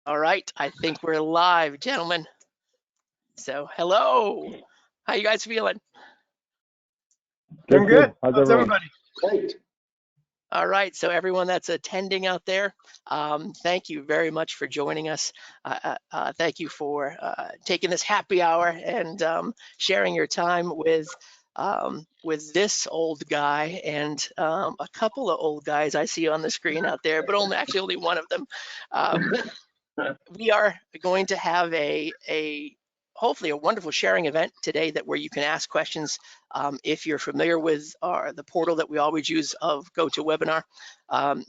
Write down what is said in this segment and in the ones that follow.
All right, I think we're live, gentlemen. So, hello. How you guys feeling? Doing good. How's How's everyone? everybody? Great. All right, so everyone that's attending out there, thank you very much for joining us. Thank you for taking this happy hour and sharing your time with this old guy and a couple of old guys I see on the screen out there, but only one of them. We are going to have a hopefully a wonderful sharing event today where you can ask questions. If you're familiar with the portal that we always use of GoToWebinar,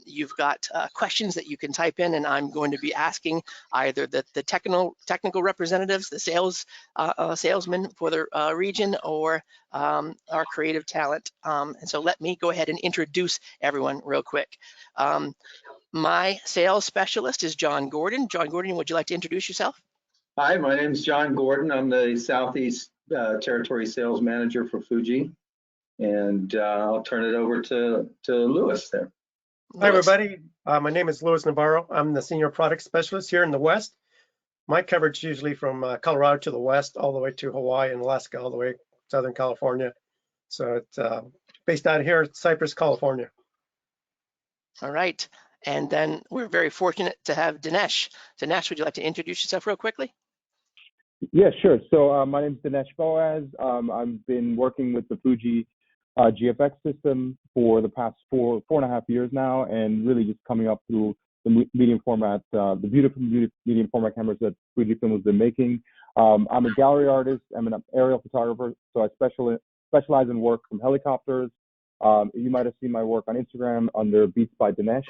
you've got questions that you can type in, and I'm going to be asking either the technical representatives, the salesmen for the region, or our creative talent. And so let me go ahead and introduce everyone real quick. My sales specialist is John Gordon. John Gordon, would you like to introduce yourself? Hi, my name is John Gordon. I'm the Southeast Territory Sales Manager for Fuji, and I'll turn it over to Louis there. Hi, everybody. My name is Louis Navarro. I'm the Senior Product Specialist here in the West. My coverage is usually from Colorado to the west, all the way to Hawaii and Alaska, all the way to Southern California. So it's based out here at Cypress, California. All right. And then we're very fortunate to have Dinesh. Dinesh, would you like to introduce yourself real quickly? Yeah, sure. So my name is Dinesh Boaz. I've been working with the Fuji GFX system for the past four and a half years now, and really just coming up through the medium format, the beautiful medium format cameras that Fujifilm has been making. I'm a gallery artist. I'm an aerial photographer, so I specialize in work from helicopters. You might have seen my work on Instagram under Beats by Dinesh.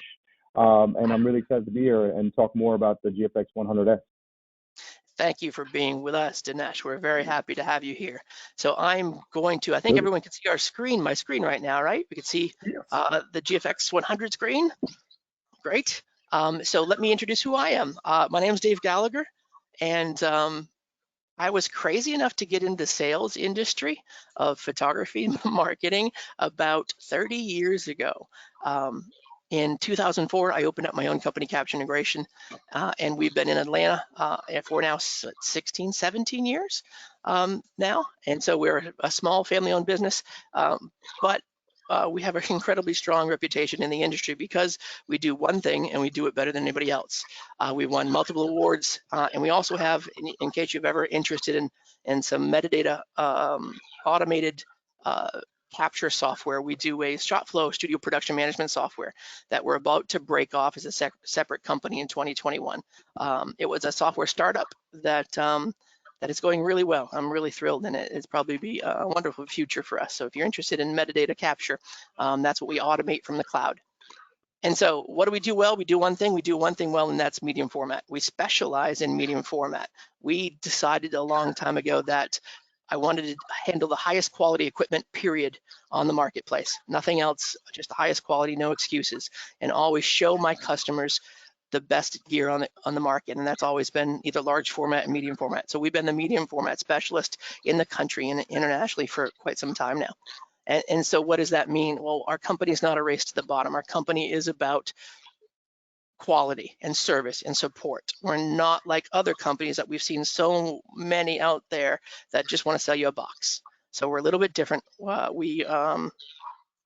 And I'm really excited to be here and talk more about the GFX 100S. Thank you for being with us, Dinesh. We're very happy to have you here. So I'm going to, I think everyone can see my screen right now, right? We can see the GFX 100 screen. Great. So let me introduce who I am. My name is Dave Gallagher, and I was crazy enough to get into the sales industry of photography marketing about 30 years ago. In 2004, I opened up my own company, Capture Integration, and we've been in Atlanta for now 16, 17 years now. And so we're a small family-owned business, but we have an incredibly strong reputation in the industry because we do one thing and we do it better than anybody else. We won multiple awards, and we also have, in case you've ever interested in some metadata automated capture software, we do a ShotFlow studio production management software that we're about to break off as a separate company in 2021. It was a software startup that is going really well. I'm really thrilled, and it's probably be a wonderful future for us. So if you're interested in metadata capture, that's what we automate from the cloud. And so what do we do well? We do one thing well, and that's medium format. We specialize in medium format. We decided a long time ago that I wanted to handle the highest quality equipment, period, on the marketplace. Nothing else, just the highest quality, no excuses, and always show my customers the best gear on the market, and that's always been either large format and medium format. So we've been the medium format specialist in the country and internationally for quite some time now. And so what does that mean? Well, our company is not a race to the bottom. Our company is about quality and service and support. We're not like other companies that we've seen so many out there that just want to sell you a box. So we're a little bit different. We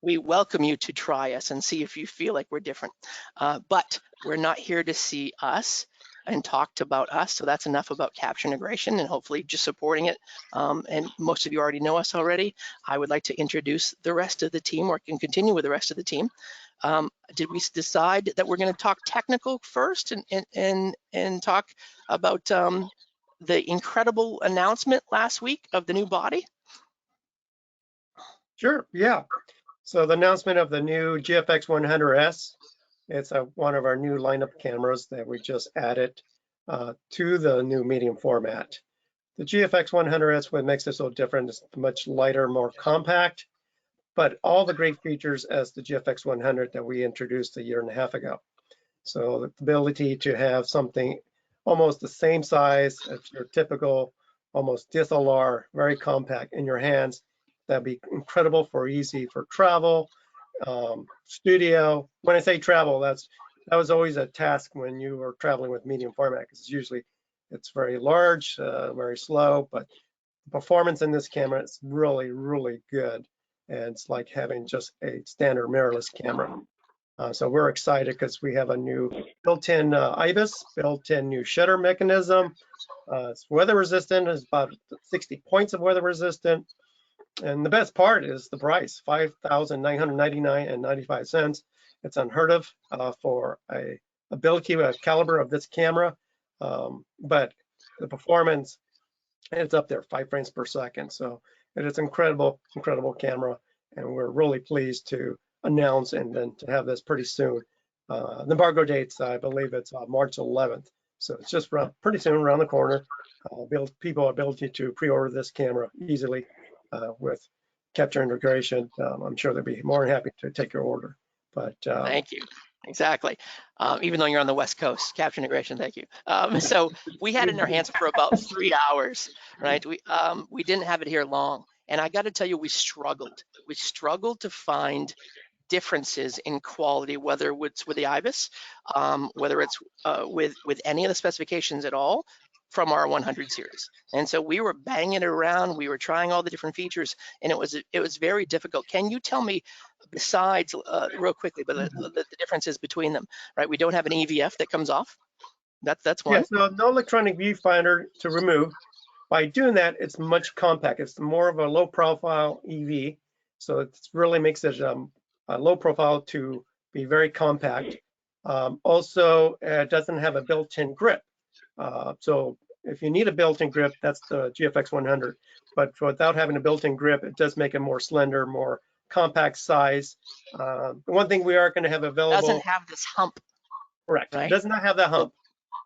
welcome you to try us and see if you feel like we're different. But we're not here to see us and talked about us. So that's enough about Capture Integration and hopefully just supporting it. And most of you already know us already. I would like to introduce the rest of the team, or can continue with the rest of the team. Did we decide that we're going to talk technical first and talk about the incredible announcement last week of the new body? Sure, yeah. So the announcement of the new GFX 100S, it's one of our new lineup cameras that we just added to the new medium format. The GFX 100S, what makes it so different, is much lighter, more compact, but all the great features as the GFX 100 that we introduced a year and a half ago. So the ability to have something almost the same size as your typical, almost DSLR, very compact in your hands, that'd be incredible for easy for travel, studio. When I say travel, that's that was always a task when you were traveling with medium format, because usually it's very large, very slow, but the performance in this camera is really, really good. And it's like having just a standard mirrorless camera. So we're excited because we have a new built-in IBIS, built-in new shutter mechanism. It's weather resistant, it's about 60 points of weather resistant. And the best part is the price, $5,999.95. It's unheard of for a ability, a caliber of this camera. But the performance, it's up there, 5 frames per second. So it is incredible, incredible camera. And we're really pleased to announce and then to have this pretty soon. The embargo dates, I believe it's March 11th. So it's just pretty soon around the corner. People ability to pre-order this camera easily with capture integration. I'm sure they'll be more than happy to take your order. But thank you. Exactly. Even though you're on the West Coast, capture integration, thank you. So we had it in our hands for about 3 hours, right? We didn't have it here long. And I got to tell you, we struggled. We struggled to find differences in quality, whether it's with the IBIS, whether it's with any of the specifications at all from our 100 series. And so we were banging it around. We were trying all the different features, and it was very difficult. Can you tell me, besides real quickly, but the differences between them, right? We don't have an EVF that comes off. That's one. Yeah, so no electronic viewfinder to remove. By doing that, it's much compact. It's more of a low profile EV. So it really makes it a low profile to be very compact. Also, it doesn't have a built-in grip. So if you need a built-in grip, that's the GFX 100. But without having a built-in grip, it does make it more slender, more compact size. The one thing we are going to have available. Doesn't have this hump. Correct. Right? It does not have that hump.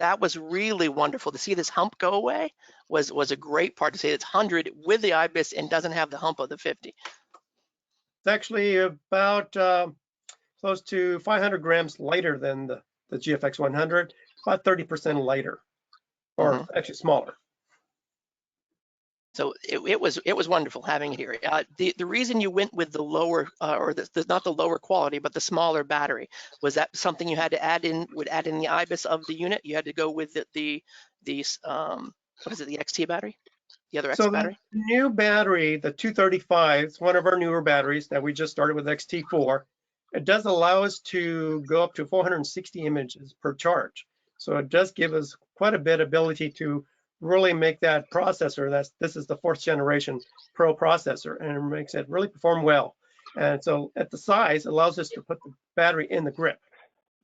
That was really wonderful to see this hump go away. Was a great part to see it's 100 with the IBIS and doesn't have the hump of the 50. It's actually about close to 500 grams lighter than the GFX 100, about 30% lighter, or actually smaller. So it was wonderful having it here. The reason you went with the lower, or not the lower quality, but the smaller battery, was that something you had to add in? Would add in the IBIS of the unit? You had to go with the what is it? The XT battery? The other X battery? The new battery, the 235, is one of our newer batteries that we just started with XT4. It does allow us to go up to 460 images per charge. So it does give us quite a bit of ability to really make that processor, this is the 4th generation Pro processor, and it makes it really perform well. And so at the size, it allows us to put the battery in the grip.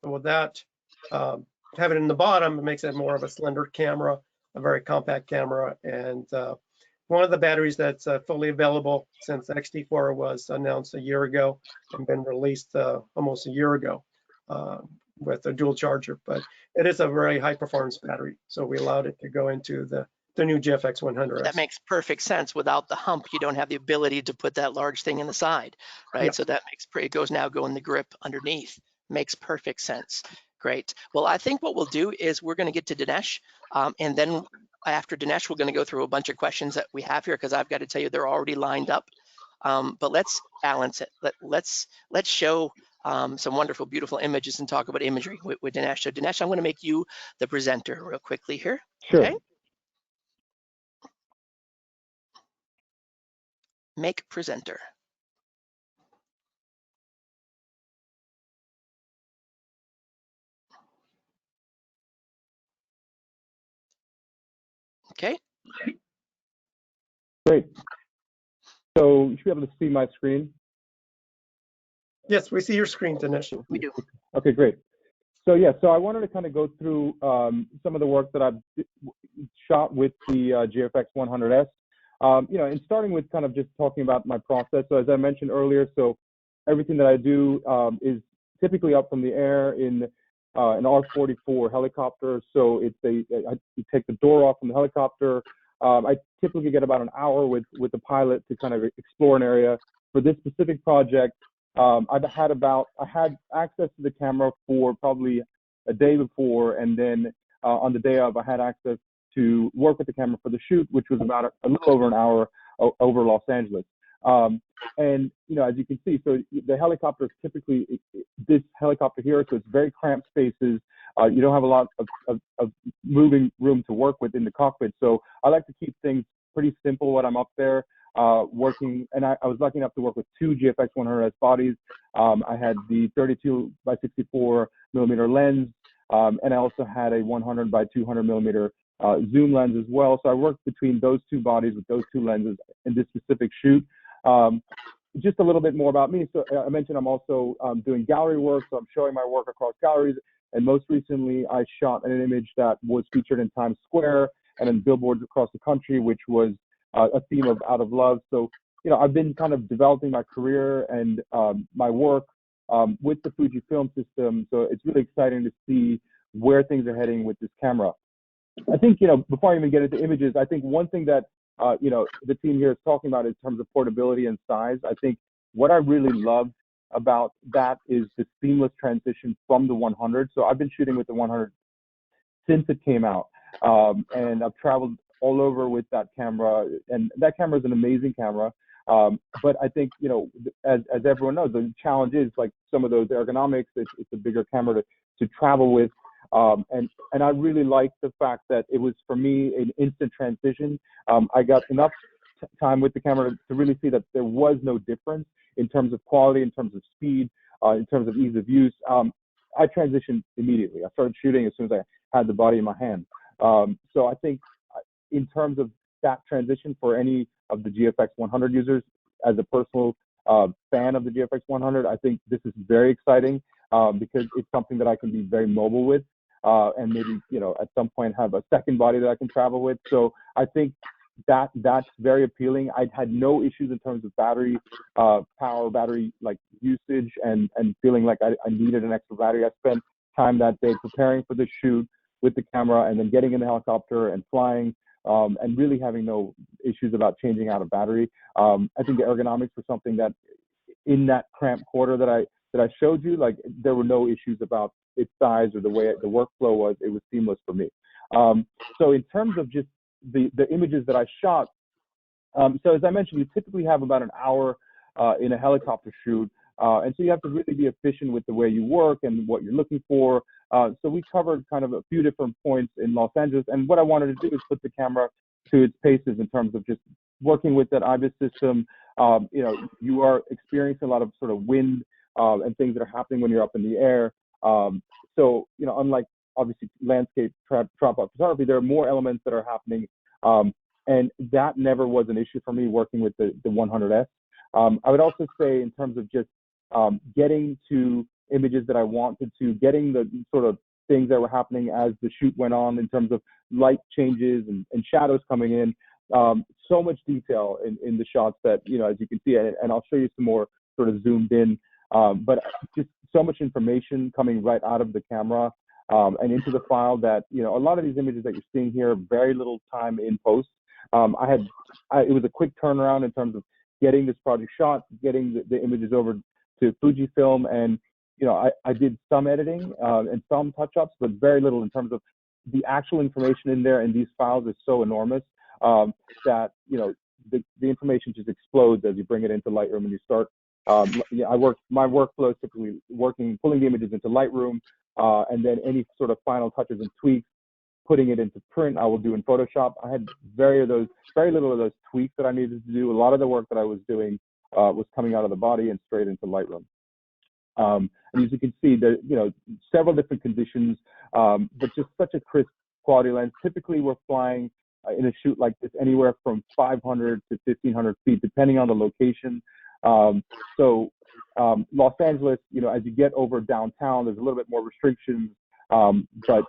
So without having it in the bottom, it makes it more of a slender camera, a very compact camera. And one of the batteries that's fully available since XT4 was announced a year ago and been released almost a year ago with a dual charger, but it is a very high performance battery. So we allowed it to go into the new GFX 100. That makes perfect sense. Without the hump, you don't have the ability to put that large thing in the side, right? Yep. So that makes it go in the grip underneath. Makes perfect sense. Great. Well, I think what we'll do is we're going to get to Dinesh, and then after Dinesh, we're going to go through a bunch of questions that we have here, because I've got to tell you they're already lined up. But let's balance it. Let's show some wonderful, beautiful images and talk about imagery with Dinesh. So Dinesh, I'm going to make you the presenter real quickly here. Sure. Okay. Make presenter. Okay. Great. So you should be able to see my screen. Yes, we see your screen, Dinesh. We do. Okay, great. So yeah, so I wanted to kind of go through some of the work that I've shot with the GFX 100S. And starting with kind of just talking about my process. So as I mentioned earlier, so everything that I do is typically up from the air in an R-44 helicopter. So you take the door off from the helicopter. I typically get about an hour with the pilot to kind of explore an area. For this specific project, I had access to the camera for probably a day before, and then on the day of, I had access to work with the camera for the shoot, which was about a little over an hour over Los Angeles. And as you can see, so the helicopter is typically this helicopter here, so it's very cramped spaces. You don't have a lot of moving room to work with in the cockpit. So I like to keep things pretty simple when I'm up there working. And I was lucky enough to work with two GFX 100S bodies. I had the 32 by 64 millimeter lens, and I also had a 100 by 200 millimeter zoom lens as well. So I worked between those two bodies with those two lenses in this specific shoot. Just a little bit more about me. So I mentioned I'm also doing gallery work, so I'm showing my work across galleries. And most recently, I shot an image that was featured in Times Square and in billboards across the country, which was a theme of Out of Love. So, I've been kind of developing my career and my work with the Fujifilm system. So it's really exciting to see where things are heading with this camera. I think, before I even get into images, I think one thing that the team here is talking about in terms of portability and size. I think what I really love about that is the seamless transition from the 100. So I've been shooting with the 100 since it came out, and I've traveled all over with that camera, and that camera is an amazing camera. But I think, as everyone knows, the challenge is like some of those ergonomics. It's a bigger camera to travel with. And I really liked the fact that it was, for me, an instant transition. I got enough time with the camera to really see that there was no difference in terms of quality, in terms of speed, in terms of ease of use. I transitioned immediately. I started shooting as soon as I had the body in my hand. So I think in terms of that transition for any of the GFX 100 users, as a personal fan of the GFX 100, I think this is very exciting because it's something that I can be very mobile with. And maybe, at some point have a second body that I can travel with. So I think that's very appealing. I had no issues in terms of battery power, battery usage, and feeling like I needed an extra battery. I spent time that day preparing for the shoot with the camera and then getting in the helicopter and flying, and really having no issues about changing out a battery. I think the ergonomics were something that in that cramped quarter that I showed you, there were no issues about its size or the way the workflow was. It was seamless for me. So in terms of just the images that I shot, so as I mentioned, you typically have about an hour in a helicopter shoot. And so you have to really be efficient with the way you work and what you're looking for. So we covered kind of a few different points in Los Angeles. And what I wanted to do is put the camera to its paces in terms of just working with that IBIS system. You are experiencing a lot of sort of wind and things that are happening when you're up in the air. So, unlike obviously landscape tripod photography, there are more elements that are happening. And that never was an issue for me working with the 100S. I would also say in terms of just getting to images that I wanted to, getting the sort of things that were happening as the shoot went on in terms of light changes and shadows coming in. So much detail in the shots that, as you can see, and I'll show you some more sort of zoomed in, but just so much information coming right out of the camera and into the file that, a lot of these images that you're seeing here, very little time in post. It was a quick turnaround in terms of getting this project shot, getting the images over to Fujifilm, and I did some editing and some touch-ups, but very little in terms of the actual information in there. And these files are so enormous that the information just explodes as you bring it into Lightroom and you start. My workflow is typically pulling the images into Lightroom, and then any sort of final touches and tweaks, putting it into print, I will do in Photoshop. I had very little of those tweaks that I needed to do. A lot of the work that I was doing was coming out of the body and straight into Lightroom. And as you can see, there several different conditions, but just such a crisp quality lens. Typically, we're flying in a shoot like this anywhere from 500 to 1,500 feet, depending on the location. So Los Angeles, as you get over downtown, there's a little bit more restrictions, but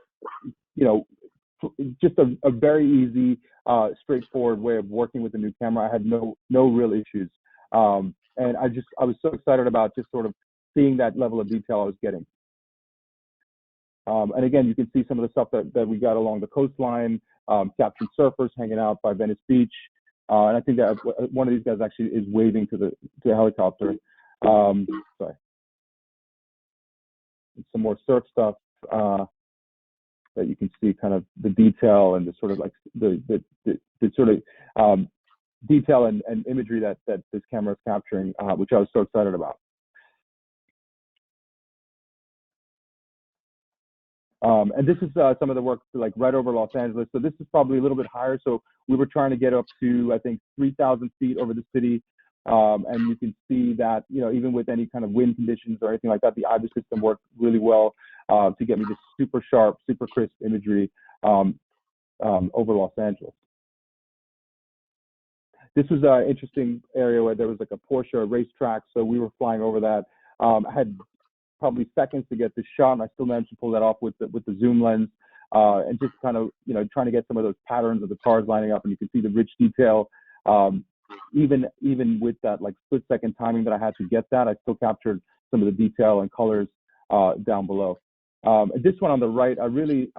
just a very easy, straightforward way of working with the new camera. I had no real issues, and I was so excited about just sort of seeing that level of detail I was getting. And again, you can see some of the stuff that we got along the coastline, captured surfers hanging out by Venice Beach. And I think that one of these guys actually is waving to the helicopter. Sorry. And some more surf stuff that you can see kind of the detail and the sort of like the sort of detail and imagery that this camera is capturing, which I was so excited about. And this is some of the work like right over Los Angeles. So this is probably a little bit higher. So we were trying to get up to, I think, 3,000 feet over the city. And you can see that, you know, even with any kind of wind conditions or anything like that, the IBIS system worked really well to get me this super sharp, super crisp imagery over Los Angeles. This was an interesting area where there was like a Porsche racetrack. So we were flying over that. I had probably seconds to get this shot, and I still managed to pull that off with the zoom lens, and just kind of, you know, trying to get some of those patterns of the cars lining up, and you can see the rich detail. Even with that like split-second timing that I had to get that, I still captured some of the detail and colors down below. This one on the right, I really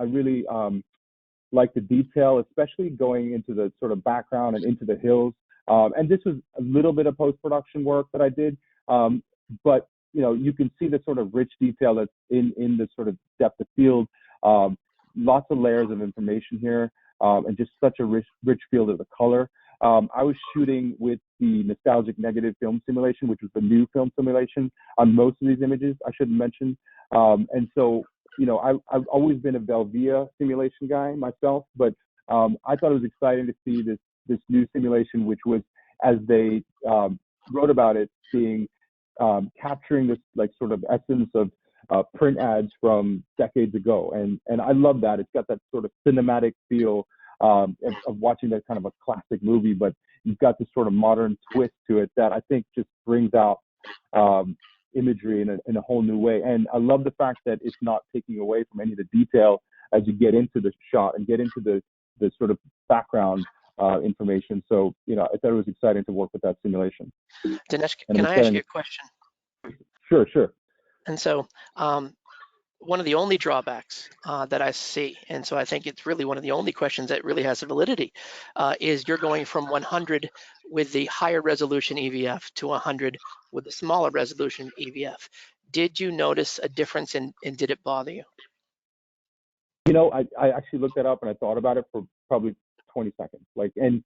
like the detail, especially going into the sort of background and into the hills. And this was a little bit of post-production work that I did, but you know, you can see the sort of rich detail that's in the sort of depth of field. Lots of layers of information here, and just such a rich field of the color. I was shooting with the nostalgic negative film simulation, which was the new film simulation on most of these images, I should mention. And so, you know, I've always been a Velvia simulation guy myself, but I thought it was exciting to see this new simulation, which was, as they wrote about it, being capturing this like sort of essence of print ads from decades ago, and I love that. It's got that sort of cinematic feel of watching that kind of a classic movie, but you've got this sort of modern twist to it that I think just brings out imagery in a whole new way. And I love the fact that it's not taking away from any of the detail as you get into the shot and get into the sort of background information. So, you know, I thought it was exciting to work with that simulation. Dinesh, can I ask you a question? Sure. And so one of the only drawbacks that I see, and so I think it's really one of the only questions that really has validity, is you're going from 100 with the higher resolution EVF to 100 with the smaller resolution EVF. Did you notice a difference and did it bother you? You know, I actually looked that up and I thought about it for probably 20 seconds. Like, and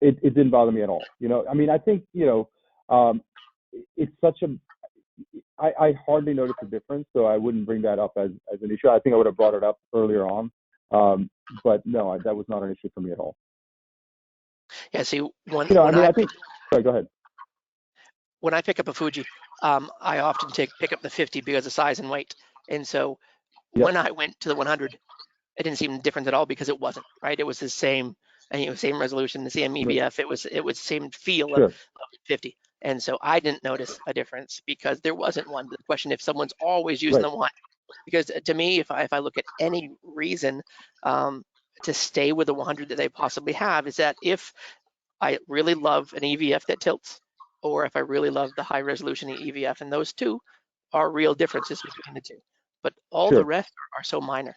it didn't bother me at all. You know, I mean, I think, you know, it's such a, I hardly noticed a difference, so I wouldn't bring that up as an issue. I think I would have brought it up earlier on, but no, that was not an issue for me at all. Yeah, see, I think, sorry, go ahead. When I pick up a Fuji, I often pick up the 50 because of size and weight, and so when I went to the 100, it didn't seem different at all because it wasn't, right? It was the same, you know, same resolution, the same EVF. It was the same feel of 50. And so I didn't notice a difference because there wasn't one. The question, if someone's always using the one, because to me, if I look at any reason to stay with the 100 that they possibly have, is that if I really love an EVF that tilts, or if I really love the high resolution EVF, and those two are real differences between the two. But all the rest are so minor.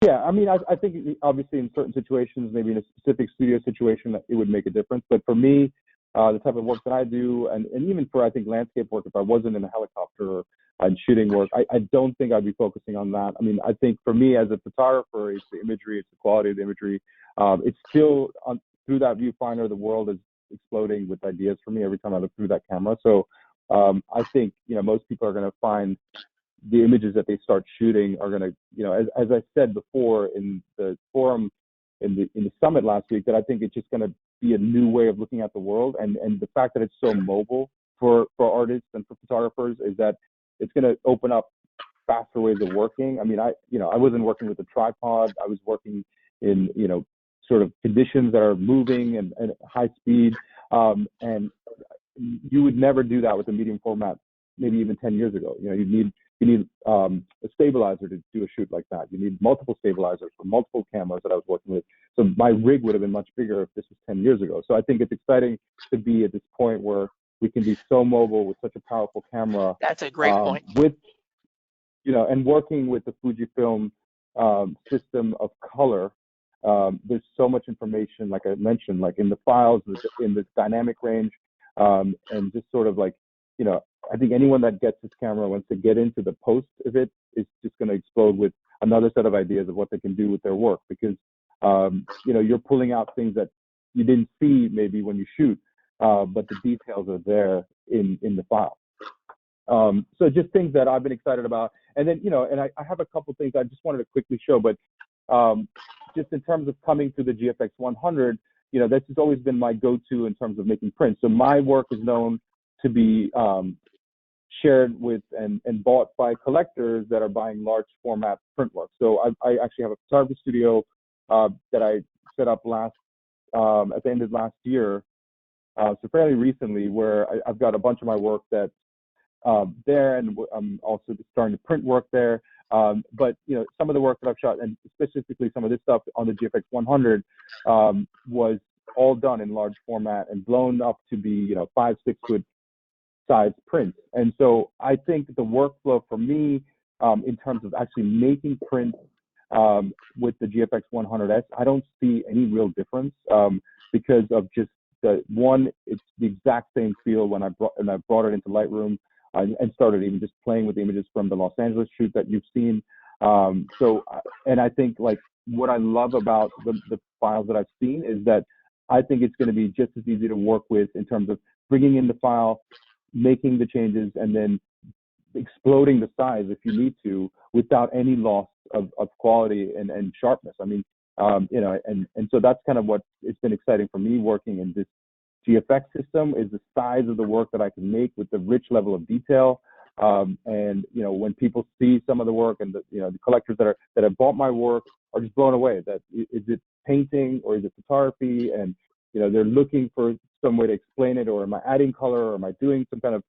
Yeah, I mean, I think obviously in certain situations, maybe in a specific studio situation, it would make a difference. But for me, the type of work that I do, and even for, I think, landscape work, if I wasn't in a helicopter and shooting work, I don't think I'd be focusing on that. I mean, I think for me as a photographer, it's the imagery, it's the quality of the imagery. It's still, through that viewfinder, the world is exploding with ideas for me every time I look through that camera. So I think, you know, most people are going to find the images that they start shooting are going to, you know, as I said before in the forum, in the summit last week, that I think it's just going to be a new way of looking at the world. And the fact that it's so mobile for artists and for photographers is that it's going to open up faster ways of working. I mean, I wasn't working with a tripod. I was working in, you know, sort of conditions that are moving and high speed. And you would never do that with a medium format, maybe even 10 years ago. You know, you need a stabilizer to do a shoot like that. You need multiple stabilizers for multiple cameras that I was working with. So my rig would have been much bigger if this was 10 years ago. So I think it's exciting to be at this point where we can be so mobile with such a powerful camera. That's a great point. With, you know, and working with the Fujifilm system of color, there's so much information, like I mentioned, like in the files, in the dynamic range, and just sort of like, you know, I think anyone that gets this camera, wants to get into the post of it, is just going to explode with another set of ideas of what they can do with their work, because, you know, you're pulling out things that you didn't see maybe when you shoot, but the details are there in the file. So just things that I've been excited about. And then, and I have a couple things I just wanted to quickly show, but just in terms of coming to the GFX 100, this has always been my go-to in terms of making prints. So my work is known to be shared with and bought by collectors that are buying large format print work. So I actually have a photography studio that I set up at the end of last year, so fairly recently, where I've got a bunch of my work that's there, and I'm also starting to print work there. But some of the work that I've shot, and specifically some of this stuff on the GFX 100, was all done in large format and blown up to be 5-6 foot size prints. And so I think the workflow for me, in terms of actually making prints with the GFX 100S, I don't see any real difference because of just it's the exact same feel when I brought it into Lightroom and started even just playing with the images from the Los Angeles shoot that you've seen. And I think like what I love about the files that I've seen is that I think it's going to be just as easy to work with in terms of bringing in the file, making the changes, and then exploding the size if you need to without any loss of quality and sharpness. I mean, and so that's kind of what it's been exciting for me working in this GFX system, is the size of the work that I can make with the rich level of detail. And when people see some of the work, and the collectors that have bought my work are just blown away. That is it painting or is it photography? And they're looking for some way to explain it, or am I adding color, or am I doing some kind of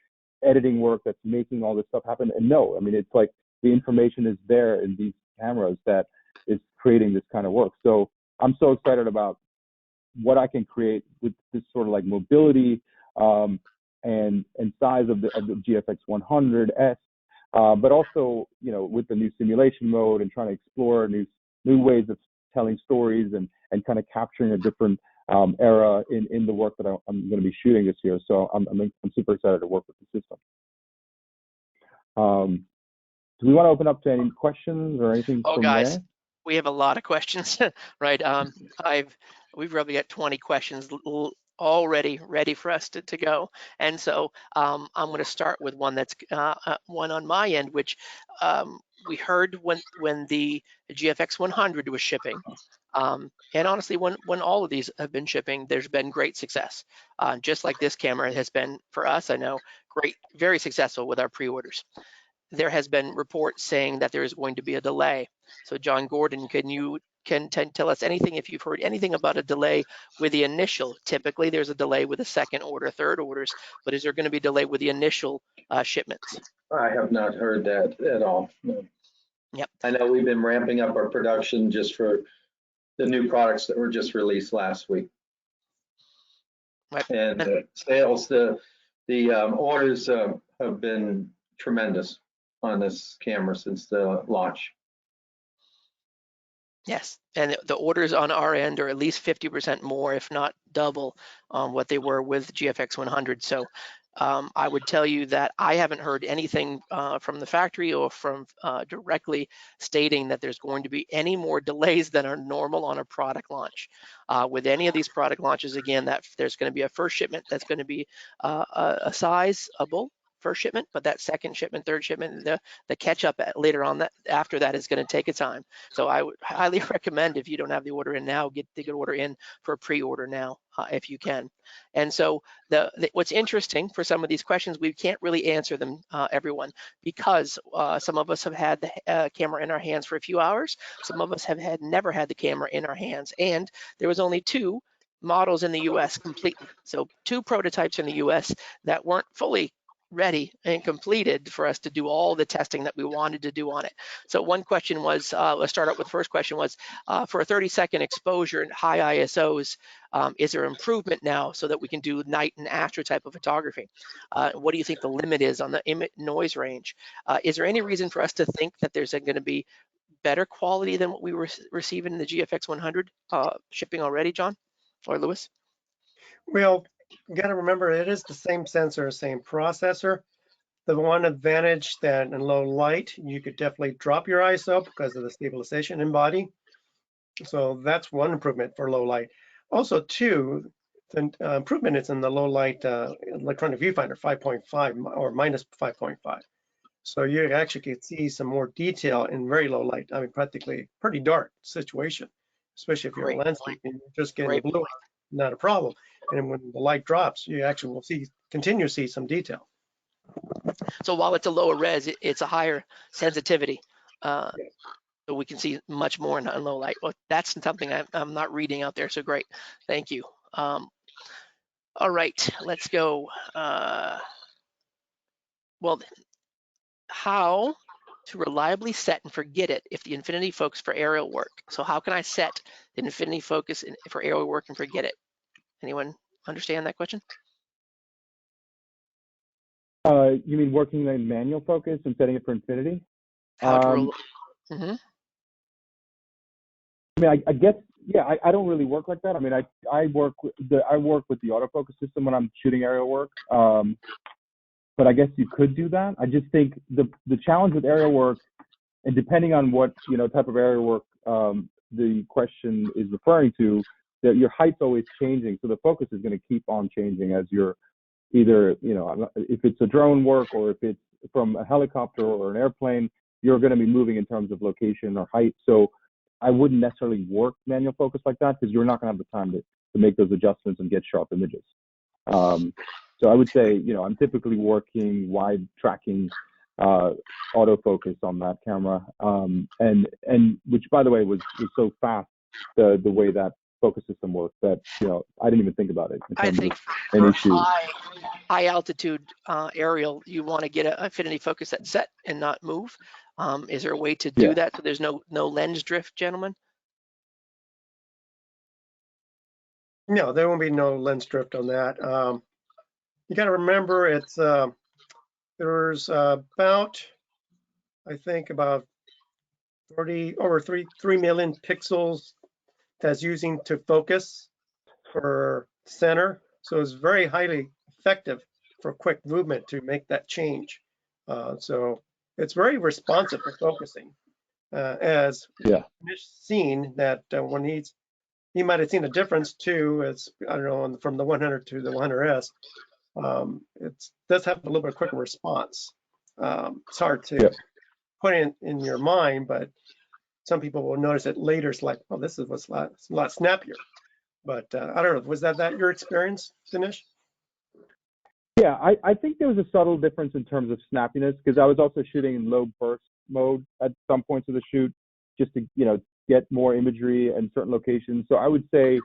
editing work that's making all this stuff happen? And no, I mean, it's like the information is there in these cameras that is creating this kind of work. So I'm so excited about what I can create with this sort of like mobility and size of the GFX 100S, but also with the new simulation mode and trying to explore new ways of telling stories and kind of capturing a different era in the work that I'm going to be shooting this year. So I'm super excited to work with the system. Do we want to open up to any questions or anything from guys, there? We have a lot of questions, right? We've probably got 20 questions already ready for us to go. And so I'm going to start with one that's one on my end, which we heard when the GFX 100 was shipping. And honestly, when all of these have been shipping, there's been great success. Just like this camera has been for us, I know, great, very successful with our pre-orders. There has been reports saying that there is going to be a delay. So John Gordon, can you tell us anything, if you've heard anything about a delay with the initial? Typically there's a delay with the second order, third orders, but is there going to be a delay with the initial shipments? I have not heard that at all. No. Yep. I know we've been ramping up our production just for the new products that were just released last week. Right. And sales, the orders have been tremendous on this camera since the launch. Yes, and the orders on our end are at least 50% more, if not double, what they were with GFX 100. So I would tell you that I haven't heard anything from the factory or from directly stating that there's going to be any more delays than are normal on a product launch. With any of these product launches, again, that there's going to be a first shipment that's going to be a sizable first shipment, but that second shipment, third shipment, the catch up later on after that is going to take a time. So I would highly recommend, if you don't have the order in now, get the order in for a pre-order now if you can. And so what's interesting for some of these questions, we can't really answer them, everyone, because some of us have had the camera in our hands for a few hours. Some of us have never had the camera in our hands, and there was only 2 models in the US completely. So 2 prototypes in the US that weren't fully ready and completed for us to do all the testing that we wanted to do on it. So one question was, let's start out with the first question was, for a 30-second exposure and high ISOs, is there improvement now so that we can do night and astro type of photography? What do you think the limit is on the noise range? Is there any reason for us to think that there's going to be better quality than what we were receiving in the GFX 100 shipping already, John or Lewis? Well, you got to remember, it is the same sensor, same processor. The one advantage that in low light, you could definitely drop your ISO because of the stabilization in body. So that's one improvement for low light. Also, too, the improvement is in the low light electronic viewfinder 5.5 or minus 5.5. So you actually can see some more detail in very low light. I mean, practically pretty dark situation, especially if you're Great landscaping, you're just getting Great blue, point. not a problem. And when the light drops, you actually will continue to see some detail. So while it's a lower res, it's a higher sensitivity. Yes. So we can see much more in low light. Well, that's something I'm not reading out there. So great. Thank you. All right, let's go. Well, how to reliably set and forget it if the infinity focus for aerial work. So how can I set the infinity focus for aerial work and forget it? Anyone understand that question? You mean working in manual focus and setting it for infinity? How to I mean, I guess, yeah, I don't really work like that. I mean, I work with the autofocus system when I'm shooting aerial work. But I guess you could do that. I just think the challenge with aerial work, and depending on what type of aerial work the question is referring to, that your height's always changing, so the focus is going to keep on changing as you're either if it's a drone work or if it's from a helicopter or an airplane, you're going to be moving in terms of location or height. So I wouldn't necessarily work manual focus like that because you're not going to have the time to make those adjustments and get sharp images. So I would say, I'm typically working wide tracking autofocus on that camera, and which, by the way, was so fast, the way that focus system works that I didn't even think about it. I think for high altitude aerial, you want to get an infinity focus that's set and not move. Is there a way to do that so there's no lens drift, gentlemen? No, there won't be no lens drift on that. You got to remember there's about, I think about 3 million pixels that's using to focus for center. So it's very highly effective for quick movement to make that change. So it's very responsive for focusing. As Dinesh seen that when he might have seen a difference too, as I don't know, from the 100 to the 100S, it does have a little bit quicker response. It's hard to put in your mind, but some people will notice it later. It's like, oh, this was a lot snappier. But I don't know, was that your experience, Dinesh? Yeah, I think there was a subtle difference in terms of snappiness because I was also shooting in low burst mode at some points of the shoot just to, get more imagery in certain locations. So I would say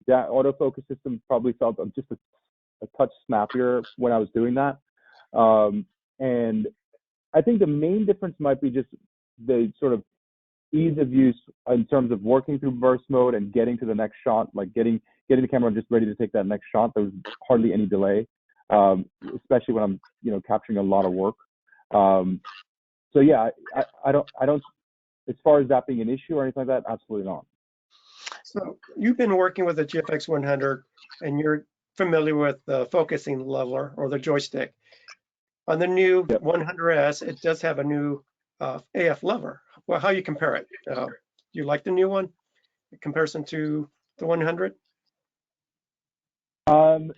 that autofocus system probably felt just a touch snappier when I was doing that. And I think the main difference might be just the sort of ease of use in terms of working through burst mode and getting to the next shot, like getting the camera just ready to take that next shot. There was hardly any delay, especially when I'm capturing a lot of work. So yeah, I don't as far as that being an issue or anything like that, absolutely not. So you've been working with the GFX 100 and you're familiar with the focusing lever or the joystick. On the new 100S, it does have a new AF lever. Well, how you compare it? You like the new one in comparison to the 100? I'm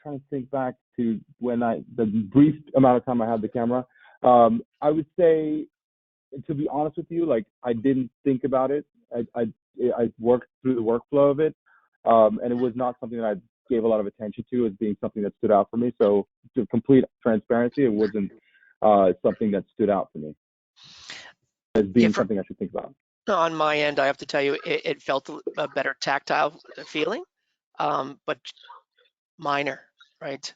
trying to think back to when the brief amount of time I had the camera. I would say, to be honest with you, like I didn't think about it. I worked through the workflow of it, and it was not something that I gave a lot of attention to as being something that stood out for me. So, to complete transparency, it wasn't something that stood out for me as being something I should think about. On my end, I have to tell you, it felt a better tactile feeling, but minor, right?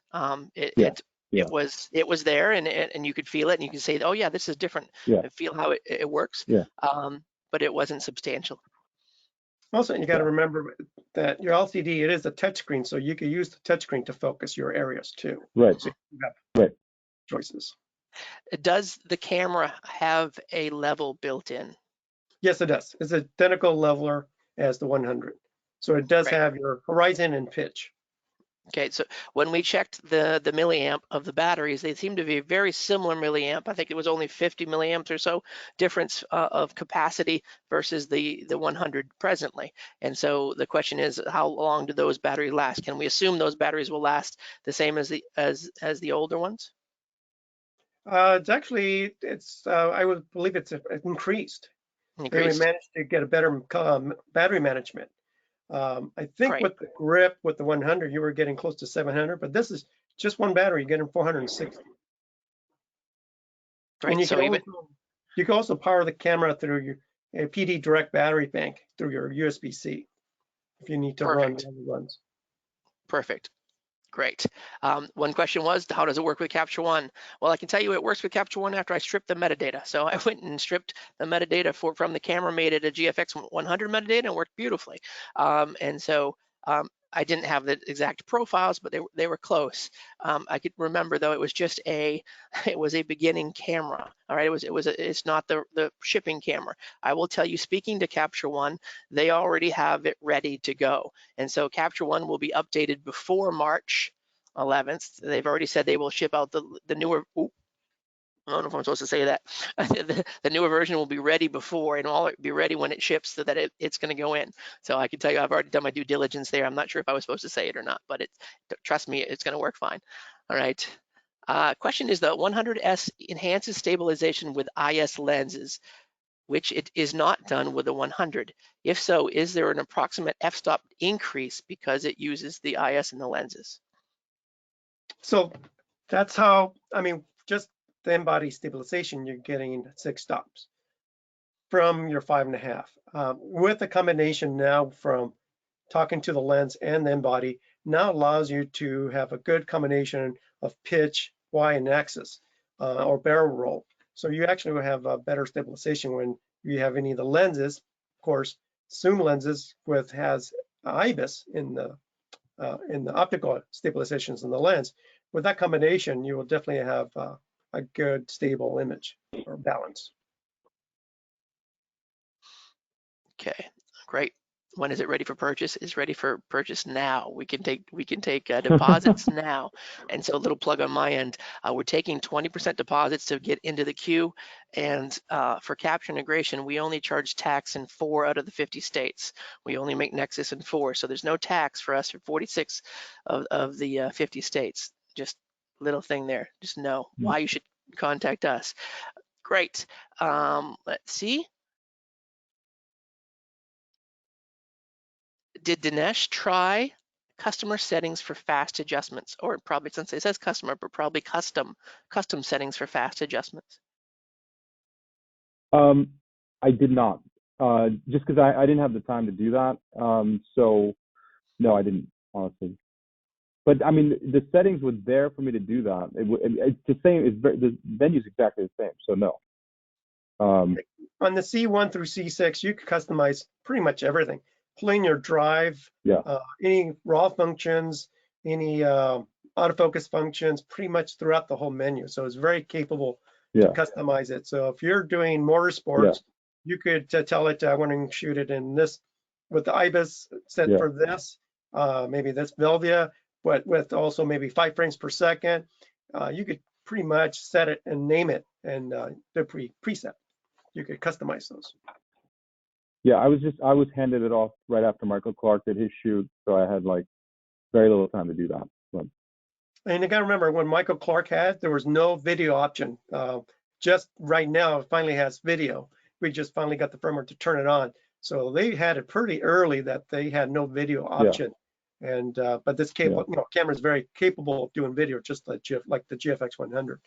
It was there, and you could feel it, and you could say, oh yeah, this is different. And feel how it works. But it wasn't substantial. Also, you got to remember that your LCD, it is a touchscreen, so you can use the touchscreen to focus your areas too. Right. So you have choices. Does the camera have a level built in? Yes, it does. It's identical leveler as the 100. So it does have your horizon and pitch. Okay, so when we checked the milliamp of the batteries, they seem to be very similar milliamp. I think it was only 50 milliamps or so difference of capacity versus the 100 presently. And so the question is, how long do those batteries last? Can we assume those batteries will last the same as the older ones? It's actually, I would believe it's increased. They managed to get a better battery management. I think Great. with the grip, with the 100, you were getting close to 700, but this is just one battery, you're getting 460. Great. And you So can also power the camera through your PD direct battery bank through your USB-C if you need to run longer runs. Perfect. Great. One question was, how does it work with Capture One? Well, I can tell you it works with Capture One after I stripped the metadata. So I went and stripped the metadata from the camera, made it a GFX 100 metadata, and it worked beautifully. I didn't have the exact profiles, but they were close. I could remember though it was just it was a beginning camera. All right, it's not the shipping camera. I will tell you, speaking to Capture One, they already have it ready to go, and so Capture One will be updated before March 11th. They've already said they will ship out the newer. I don't know if I'm supposed to say that. The newer version will be ready before, and all be ready when it ships, so that it's going to go in. So I can tell you, I've already done my due diligence there. I'm not sure if I was supposed to say it or not, but trust me, it's going to work fine. All right. Question is, the 100S enhances stabilization with IS lenses, which it is not done with the 100. If so, is there an approximate f-stop increase because it uses the IS in the lenses? So that's how, just the in-body stabilization, you're getting 6 stops from your 5.5. With the combination now from talking to the lens and the in-body, now allows you to have a good combination of pitch, Y, and axis, or barrel roll. So you actually will have a better stabilization when you have any of the lenses. Of course, zoom lenses has IBIS in the optical stabilizations in the lens. With that combination, you will definitely have a good stable image or balance. Okay, great. When is it ready for purchase? It's ready for purchase now. We can take deposits now. And so a little plug on my end, we're taking 20% deposits to get into the queue. And for capture integration, we only charge tax in 4 out of the 50 states. We only make Nexus in 4. So there's no tax for us for 46 of the 50 states. Just little thing there. Just know why you should contact us. Great. Let's see. Did Dinesh try customer settings for fast adjustments, or probably, since it says customer, but probably custom settings for fast adjustments? I did not, just because I didn't have the time to do that. So no, I didn't, honestly. But I mean, the settings were there for me to do that. It's the same. The venue's exactly the same. So no. On the C1 through C6, you can customize pretty much everything. Pulling your drive, any RAW functions, any autofocus functions, pretty much throughout the whole menu. So it's very capable to customize it. So if you're doing motorsports, you could tell it, I want to shoot it in this, with the IBIS set for this, maybe this Velvia, but with also maybe 5 frames per second. You could pretty much set it and name it, and the preset. You could customize those. Yeah, I was handed it off right after Michael Clark did his shoot, so I had like very little time to do that. But. And you got to remember, when Michael Clark there was no video option. Just right now, it finally has video. We just finally got the firmware to turn it on. So they had it pretty early that they had no video option. And but this camera is very capable of doing video, just like the GFX 100.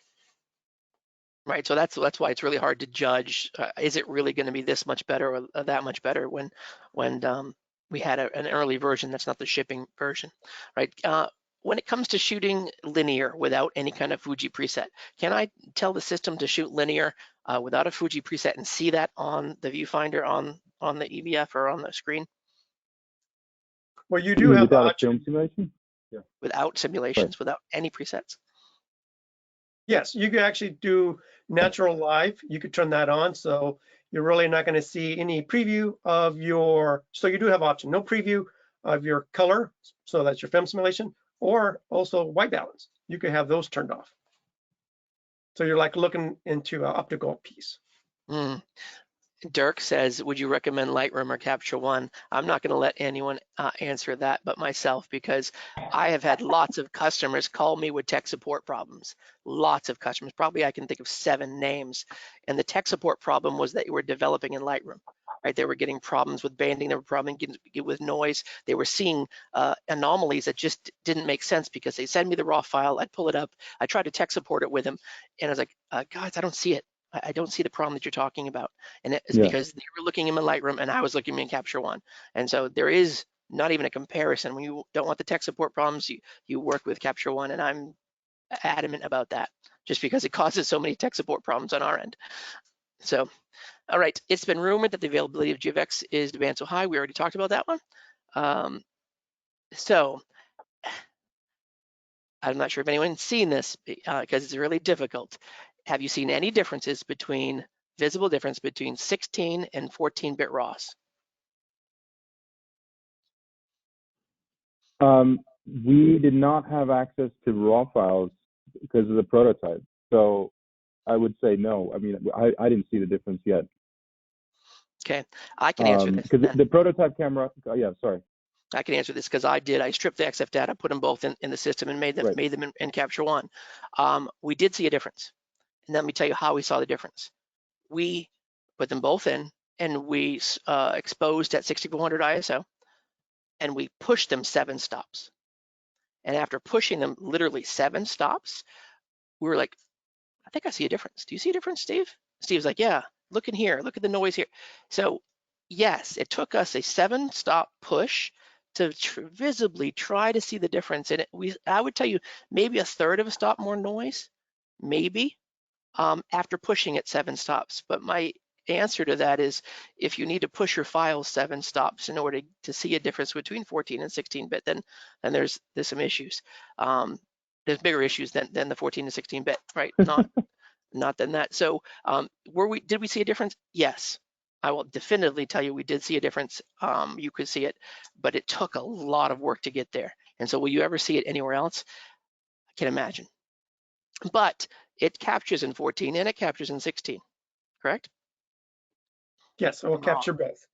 Right, so that's why it's really hard to judge. Is it really going to be this much better or that much better when we had an early version that's not the shipping version, right? When it comes to shooting linear without any kind of Fuji preset, can I tell the system to shoot linear without a Fuji preset and see that on the viewfinder on the EVF or on the screen? Well, you do have without a film simulation. Yeah. Without simulations, without any presets. Yes, you could actually do natural live. You could turn that on, so you're really not going to see any preview of your. So you do have option, no preview of your color, so that's your film simulation, or also white balance. You could have those turned off. So you're like looking into an optical piece. Mm. Dirk says, would you recommend Lightroom or Capture One? I'm not going to let anyone answer that but myself, because I have had lots of customers call me with tech support problems. Lots of customers, probably I can think of 7 names. And the tech support problem was that you were developing in Lightroom, right? They were getting problems with banding, they were problems with noise. They were seeing anomalies that just didn't make sense because they send me the raw file, I'd pull it up, I tried to tech support it with them, and I was like, guys, I don't see it. I don't see the problem that you're talking about. And it's because they were looking in Lightroom and I was looking in Capture One. And so there is not even a comparison. When you don't want the tech support problems, you work with Capture One, and I'm adamant about that just because it causes so many tech support problems on our end. So, all right, it's been rumored that the availability of GFX is demand so high. We already talked about that one. So I'm not sure if anyone's seen this because it's really difficult. Have you seen any differences visible difference between 16 and 14-bit RAWs? We did not have access to raw files because of the prototype. So I would say no. I mean, I didn't see the difference yet. Okay, I can answer this. Because the prototype camera, yeah, sorry. I can answer this because I did. I stripped the XF data, put them both in the system, and made them in Capture One. We did see a difference, and let me tell you how we saw the difference. We put them both in, and we exposed at 6400 ISO, and we pushed them 7 stops. And after pushing them literally 7 stops, we were like, I think I see a difference. Do you see a difference, Steve? Steve's like, yeah, look in here, look at the noise here. So yes, it took us a 7-stop push to visibly try to see the difference. And I would tell you, maybe 1/3 of a stop more noise, maybe, after pushing it 7 stops. But my answer to that is, if you need to push your files 7 stops in order to see a difference between 14 and 16-bit, then there's some issues. There's bigger issues than the 14 and 16-bit, right? Not than that. So did we see a difference? Yes. I will definitively tell you we did see a difference. You could see it, but it took a lot of work to get there. And so will you ever see it anywhere else? I can't imagine. But it captures in 14 and it captures in 16, correct? Yes, it will capture both.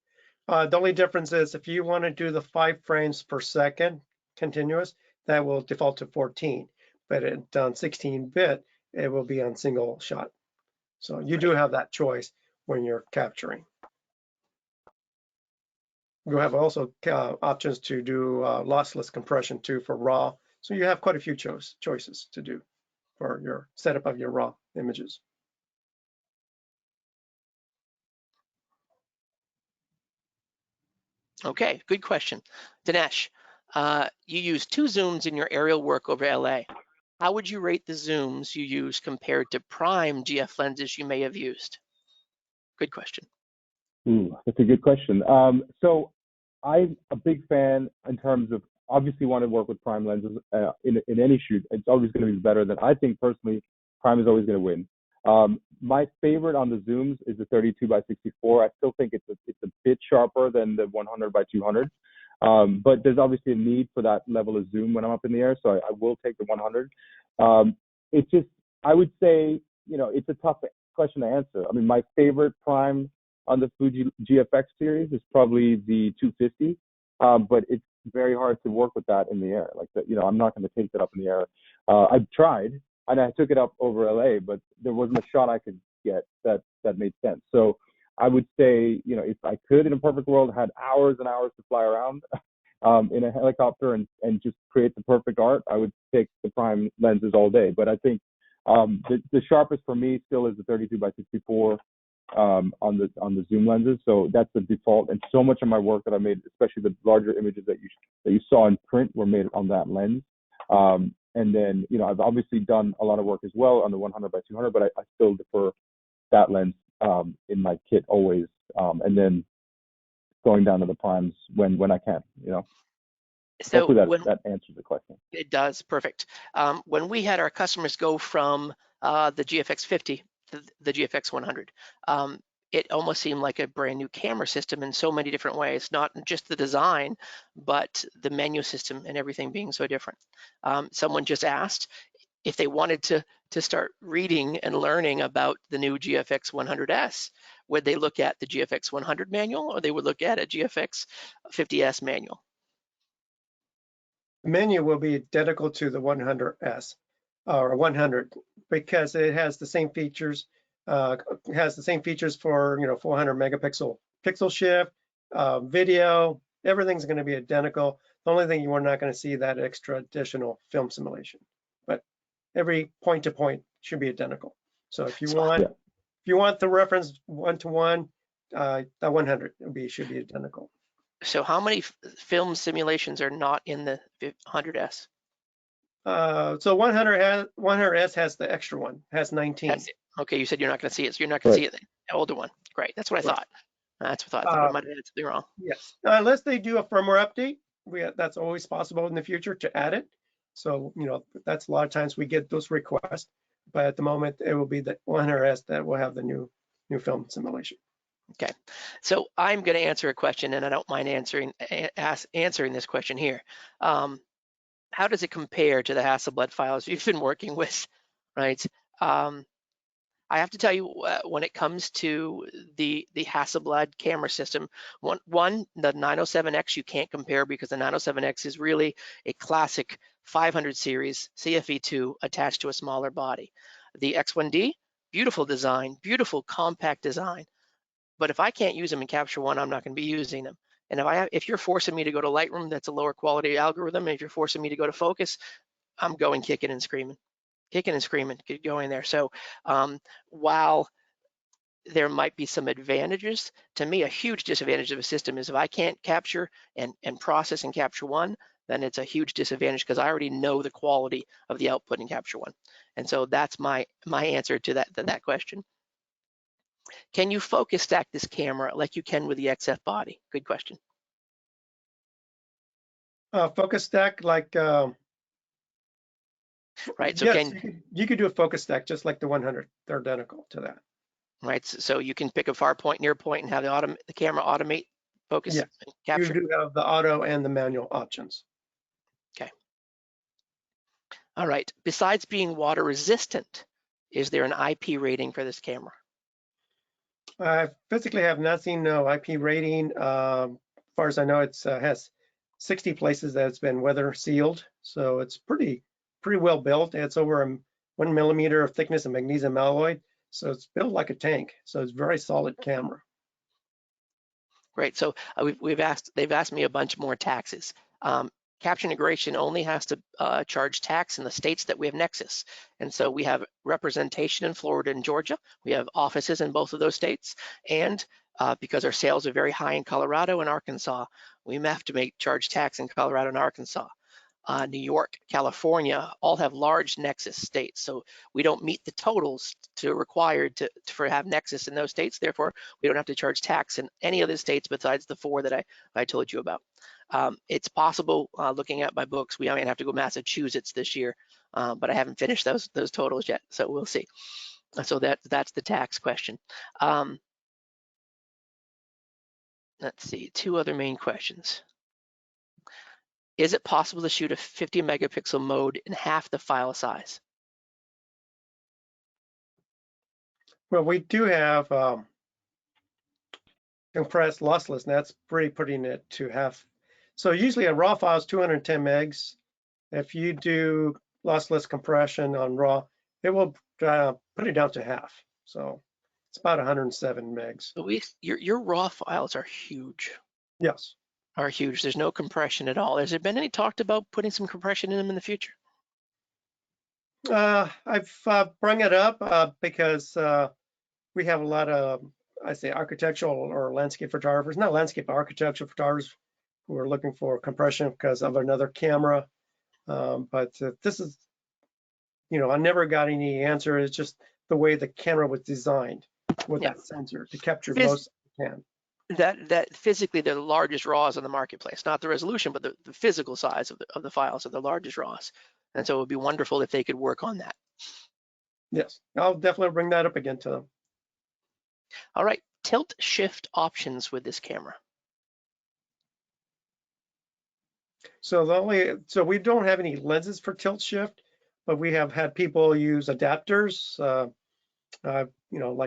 The only difference is if you want to do the 5 frames per second continuous, that will default to 14. But on 16-bit, it will be on single shot. So you do have that choice when you're capturing. You have also options to do lossless compression too for RAW. So you have quite a few choices to do for your setup of your RAW images. Okay, good question. Dinesh, you use 2 zooms in your aerial work over LA. How would you rate the zooms you use compared to prime GF lenses you may have used? Good question. That's a good question. So I'm a big fan in terms of, obviously want to work with prime lenses in any shoot. It's always going to be better than, I think personally, prime is always going to win. My favorite on the zooms is the 32 by 64. I still think it's a bit sharper than the 100 by 200. But there's obviously a need for that level of zoom when I'm up in the air, so I will take the 100. It's just, I would say, it's a tough question to answer. I mean, my favorite prime on the Fuji GFX series is probably the 250, but it's very hard to work with that in the air. Like that, I'm not going to take that up in the air. I've tried, and I took it up over LA, but there wasn't a shot I could get that made sense. So I would say, if I could, in a perfect world, had hours and hours to fly around in a helicopter and just create the perfect art, I would take the prime lenses all day. But I think the sharpest for me still is the 32 by 64 on the zoom lenses. So that's the default. And so much of my work that I made, especially the larger images that you saw in print, were made on that lens. And then, I've obviously done a lot of work as well on the 100 by 200, but I still defer that lens in my kit always, and then going down to the primes when I can, So hopefully that answers the question. It does, perfect. When we had our customers go from the GFX 50 to the GFX 100, it almost seemed like a brand new camera system in so many different ways, not just the design, but the menu system and everything being so different. Someone just asked if they wanted to start reading and learning about the new GFX 100S, would they look at the GFX 100 manual or they would look at a GFX 50S manual? The menu will be identical to the 100S or 100 because it has the same features. Has the same features for 400 megapixel pixel shift, video. Everything's going to be identical. The only thing you are not going to see that extra additional film simulation, but every point to point should be identical. So if you want the reference one-to-one, the 100 should be identical. So how many film simulations are not in the 100S? So 100S has the extra one, has 19. Okay, you said you're not going to see it, so you're not going to see it. The older one, great. That's what I thought. That's what I thought. I might have had something wrong. Yes, unless they do a firmware update, that's always possible in the future to add it. So that's a lot of times we get those requests, but at the moment it will be the 100S that will have the new film simulation. Okay, so I'm going to answer a question, and I don't mind answering this question here. How does it compare to the Hasselblad files you've been working with, right? I have to tell you, when it comes to the Hasselblad camera system, the 907X you can't compare because the 907X is really a classic 500 series CFE2 attached to a smaller body. The X1D, beautiful design, beautiful compact design. But if I can't use them in Capture One, I'm not going to be using them. And if you're forcing me to go to Lightroom, that's a lower quality algorithm. And if you're forcing me to go to Focus, I'm going kicking and screaming, get going there. So while there might be some advantages, to me, a huge disadvantage of a system is if I can't capture and process in Capture One, then it's a huge disadvantage because I already know the quality of the output in Capture One. And so that's my answer to that question. Can you focus stack this camera like you can with the XF body? Good question. Focus stack like right. So yes, you could do a focus stack just like the 100. They're identical to that. Right. So you can pick a far point, near point, and have the camera automate focus yes. and capture. You do have the auto and the manual options. Okay. All right. Besides being water resistant, is there an IP rating for this camera? I physically have not seen no IP rating. As far as I know, it has 60 places that it's been weather sealed, so it's pretty well built. It's over 1 millimeter of thickness of magnesium alloy, so it's built like a tank. So it's a very solid camera. Great. So they've asked me a bunch more taxes. Capture Integration only has to charge tax in the states that we have Nexus. And so we have representation in Florida and Georgia. We have offices in both of those states. And because our sales are very high in Colorado and Arkansas, we have to charge tax in Colorado and Arkansas. New York, California, all have large Nexus states. So we don't meet the totals required to have Nexus in those states. Therefore, we don't have to charge tax in any other states besides the 4 that I told you about. It's possible, looking at my books, we might have to go Massachusetts this year, but I haven't finished those totals yet, so we'll see. So that's the tax question. Let's see, 2 other main questions. Is it possible to shoot a 50 megapixel mode in half the file size? Well, we do have compressed lossless, and that's putting it to half. So usually a raw file is 210 megs. If you do lossless compression on raw, it will put it down to half. So it's about 107 megs. So your raw files are huge. Yes. Are huge. There's no compression at all. Has there been any talk about putting some compression in them in the future? I've brought it up because we have a lot of, I say, architectural or landscape photographers, not landscape, architectural photographers who are looking for compression because of another camera. But this is, I never got any answer. It's just the way the camera was designed with that sensor to capture most you can. That physically they're the largest RAWs on the marketplace, not the resolution, but the physical size of the files are the largest RAWs. And so it would be wonderful if they could work on that. Yes, I'll definitely bring that up again to them. All right, tilt shift options with this camera? So we don't have any lenses for tilt shift, but we have had people use adapters. Like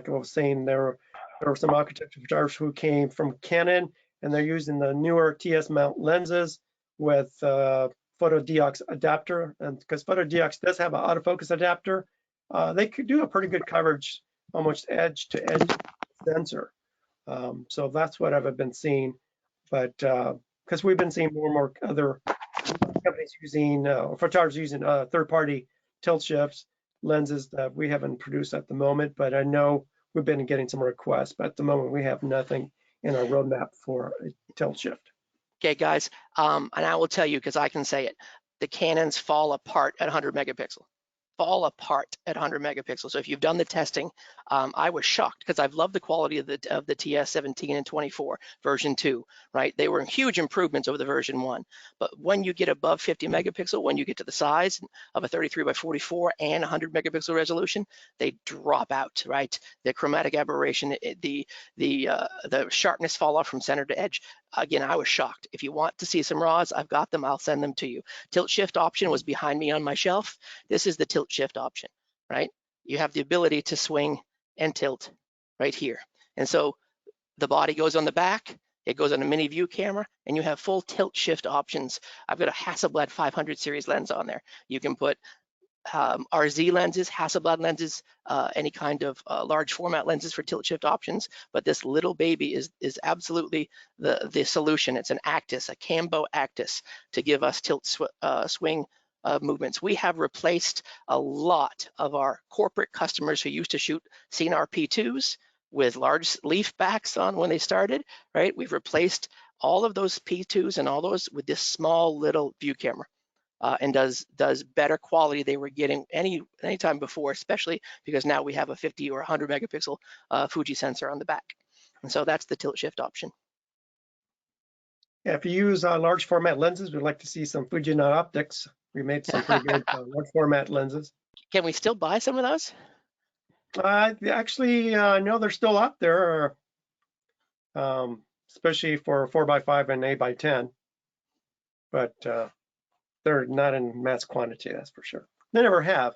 I was saying, there were some architecture photographers who came from Canon, and they're using the newer TS mount lenses with photodiox adapter. And because photodiox does have an autofocus adapter, they could do a pretty good coverage, almost edge to edge sensor. So that's what I've been seeing. But because we've been seeing more and more other companies using, photographers using third-party tilt shifts lenses that we haven't produced at the moment, but I know we've been getting some requests, but at the moment we have nothing in our roadmap for a tilt shift. Okay, guys, and I will tell you, because I can say it, the Canons fall apart at 100 megapixel. Fall apart at 100 megapixels. So if you've done the testing, I was shocked because I've loved the quality of the TS 17 and 24 version 2, right? They were huge improvements over the version 1. But when you get above 50 megapixel, when you get to the size of a 33 by 44 and 100 megapixel resolution, they drop out, right? The chromatic aberration, the sharpness fall off from center to edge. Again, I was shocked. If you want to see some RAWs, I've got them. I'll send them to you. Tilt shift option was behind me on my shelf. This is the tilt shift option, right? You have the ability to swing and tilt right here. And so the body goes on the back, it goes on a mini view camera, and you have full tilt shift options. I've got a Hasselblad 500 series lens on there. You can put RZ lenses, Hasselblad lenses, any kind of large format lenses for tilt shift options, but this little baby is absolutely the solution. It's an Actis, a Cambo Actis, to give us tilt swing movements. We have replaced a lot of our corporate customers who used to shoot CNR P2s with large leaf backs on when they started, right? We've replaced all of those P2s and all those with this small little view camera. And does better quality they were getting any time before, especially because now we have a 50 or 100 megapixel Fuji sensor on the back. And so that's the tilt shift option. Yeah, if you use large format lenses, we'd like to see some Fuji optics. We made some pretty good large format lenses. Can we still buy some of those? Actually, no, they're still up there, especially for 4x5 and 8x10. But they're not in mass quantity, that's for sure. They never have,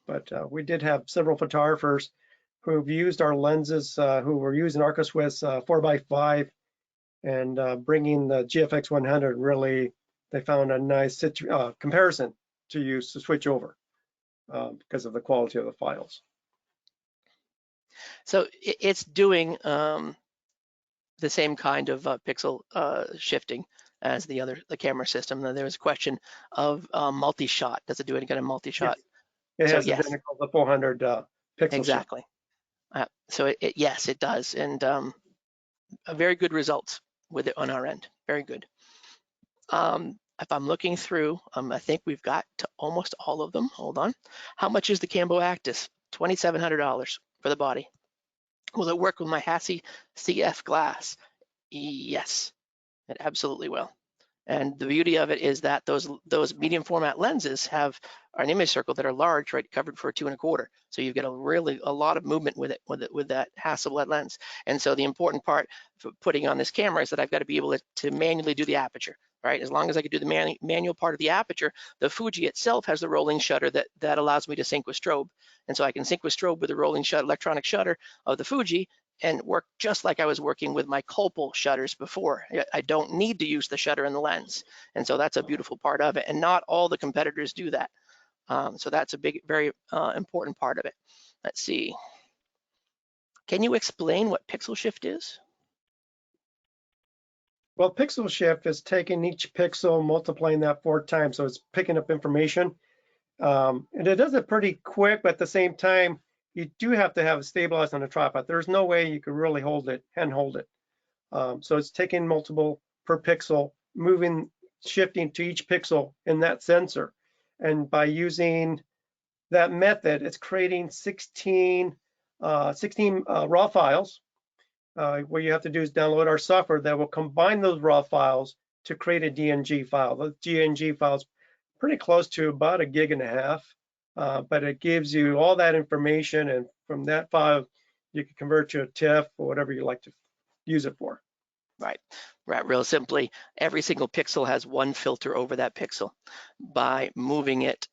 but we did have several photographers who've used our lenses, who were using Arca Swiss 4x5 and bringing the GFX 100. Really, they found a nice comparison to use to switch over because of the quality of the files. So it's doing the same kind of pixel shifting as the camera system. Now, there was a question of multi-shot. Does it do any kind of multi-shot? Yes. It has identical to 400 pixel. Exactly. So yes, it does, and very good results with it on our end. Very good. If I'm looking through, I think we've got to almost all of them. Hold on. How much is the Cambo Actis? $2,700 for the body. Will it work with my Hassi CF glass? Yes, it absolutely will. And the beauty of it is that those medium format lenses have an image circle that are large, right, covered for 2 1/4. So you get a lot of movement with that Hasselblad lens. And so the important part for putting on this camera is that I've got to be able to manually do the aperture, right? As long as I can do the manual part of the aperture, the Fuji itself has the rolling shutter that allows me to sync with strobe. And so I can sync with strobe with the rolling electronic shutter of the Fuji and work just like I was working with my Copal shutters before. I don't need to use the shutter in the lens. And so that's a beautiful part of it. And not all the competitors do that. So that's a very important part of it. Let's see. Can you explain what pixel shift is? Well, pixel shift is taking each pixel, multiplying that 4 times. So it's picking up information. And it does it pretty quick, but at the same time, you do have to have it stabilized on a tripod. There's no way you could really hand-hold it. So it's taking multiple per pixel, shifting to each pixel in that sensor. And by using that method, it's creating 16 raw files. What you have to do is download our software that will combine those raw files to create a DNG file. The DNG file is pretty close to about 1.5 GB, but it gives you all that information, and from that file, you can convert to a TIFF or whatever you like to use it for. Right. Real simply, every single pixel has one filter over that pixel. By moving it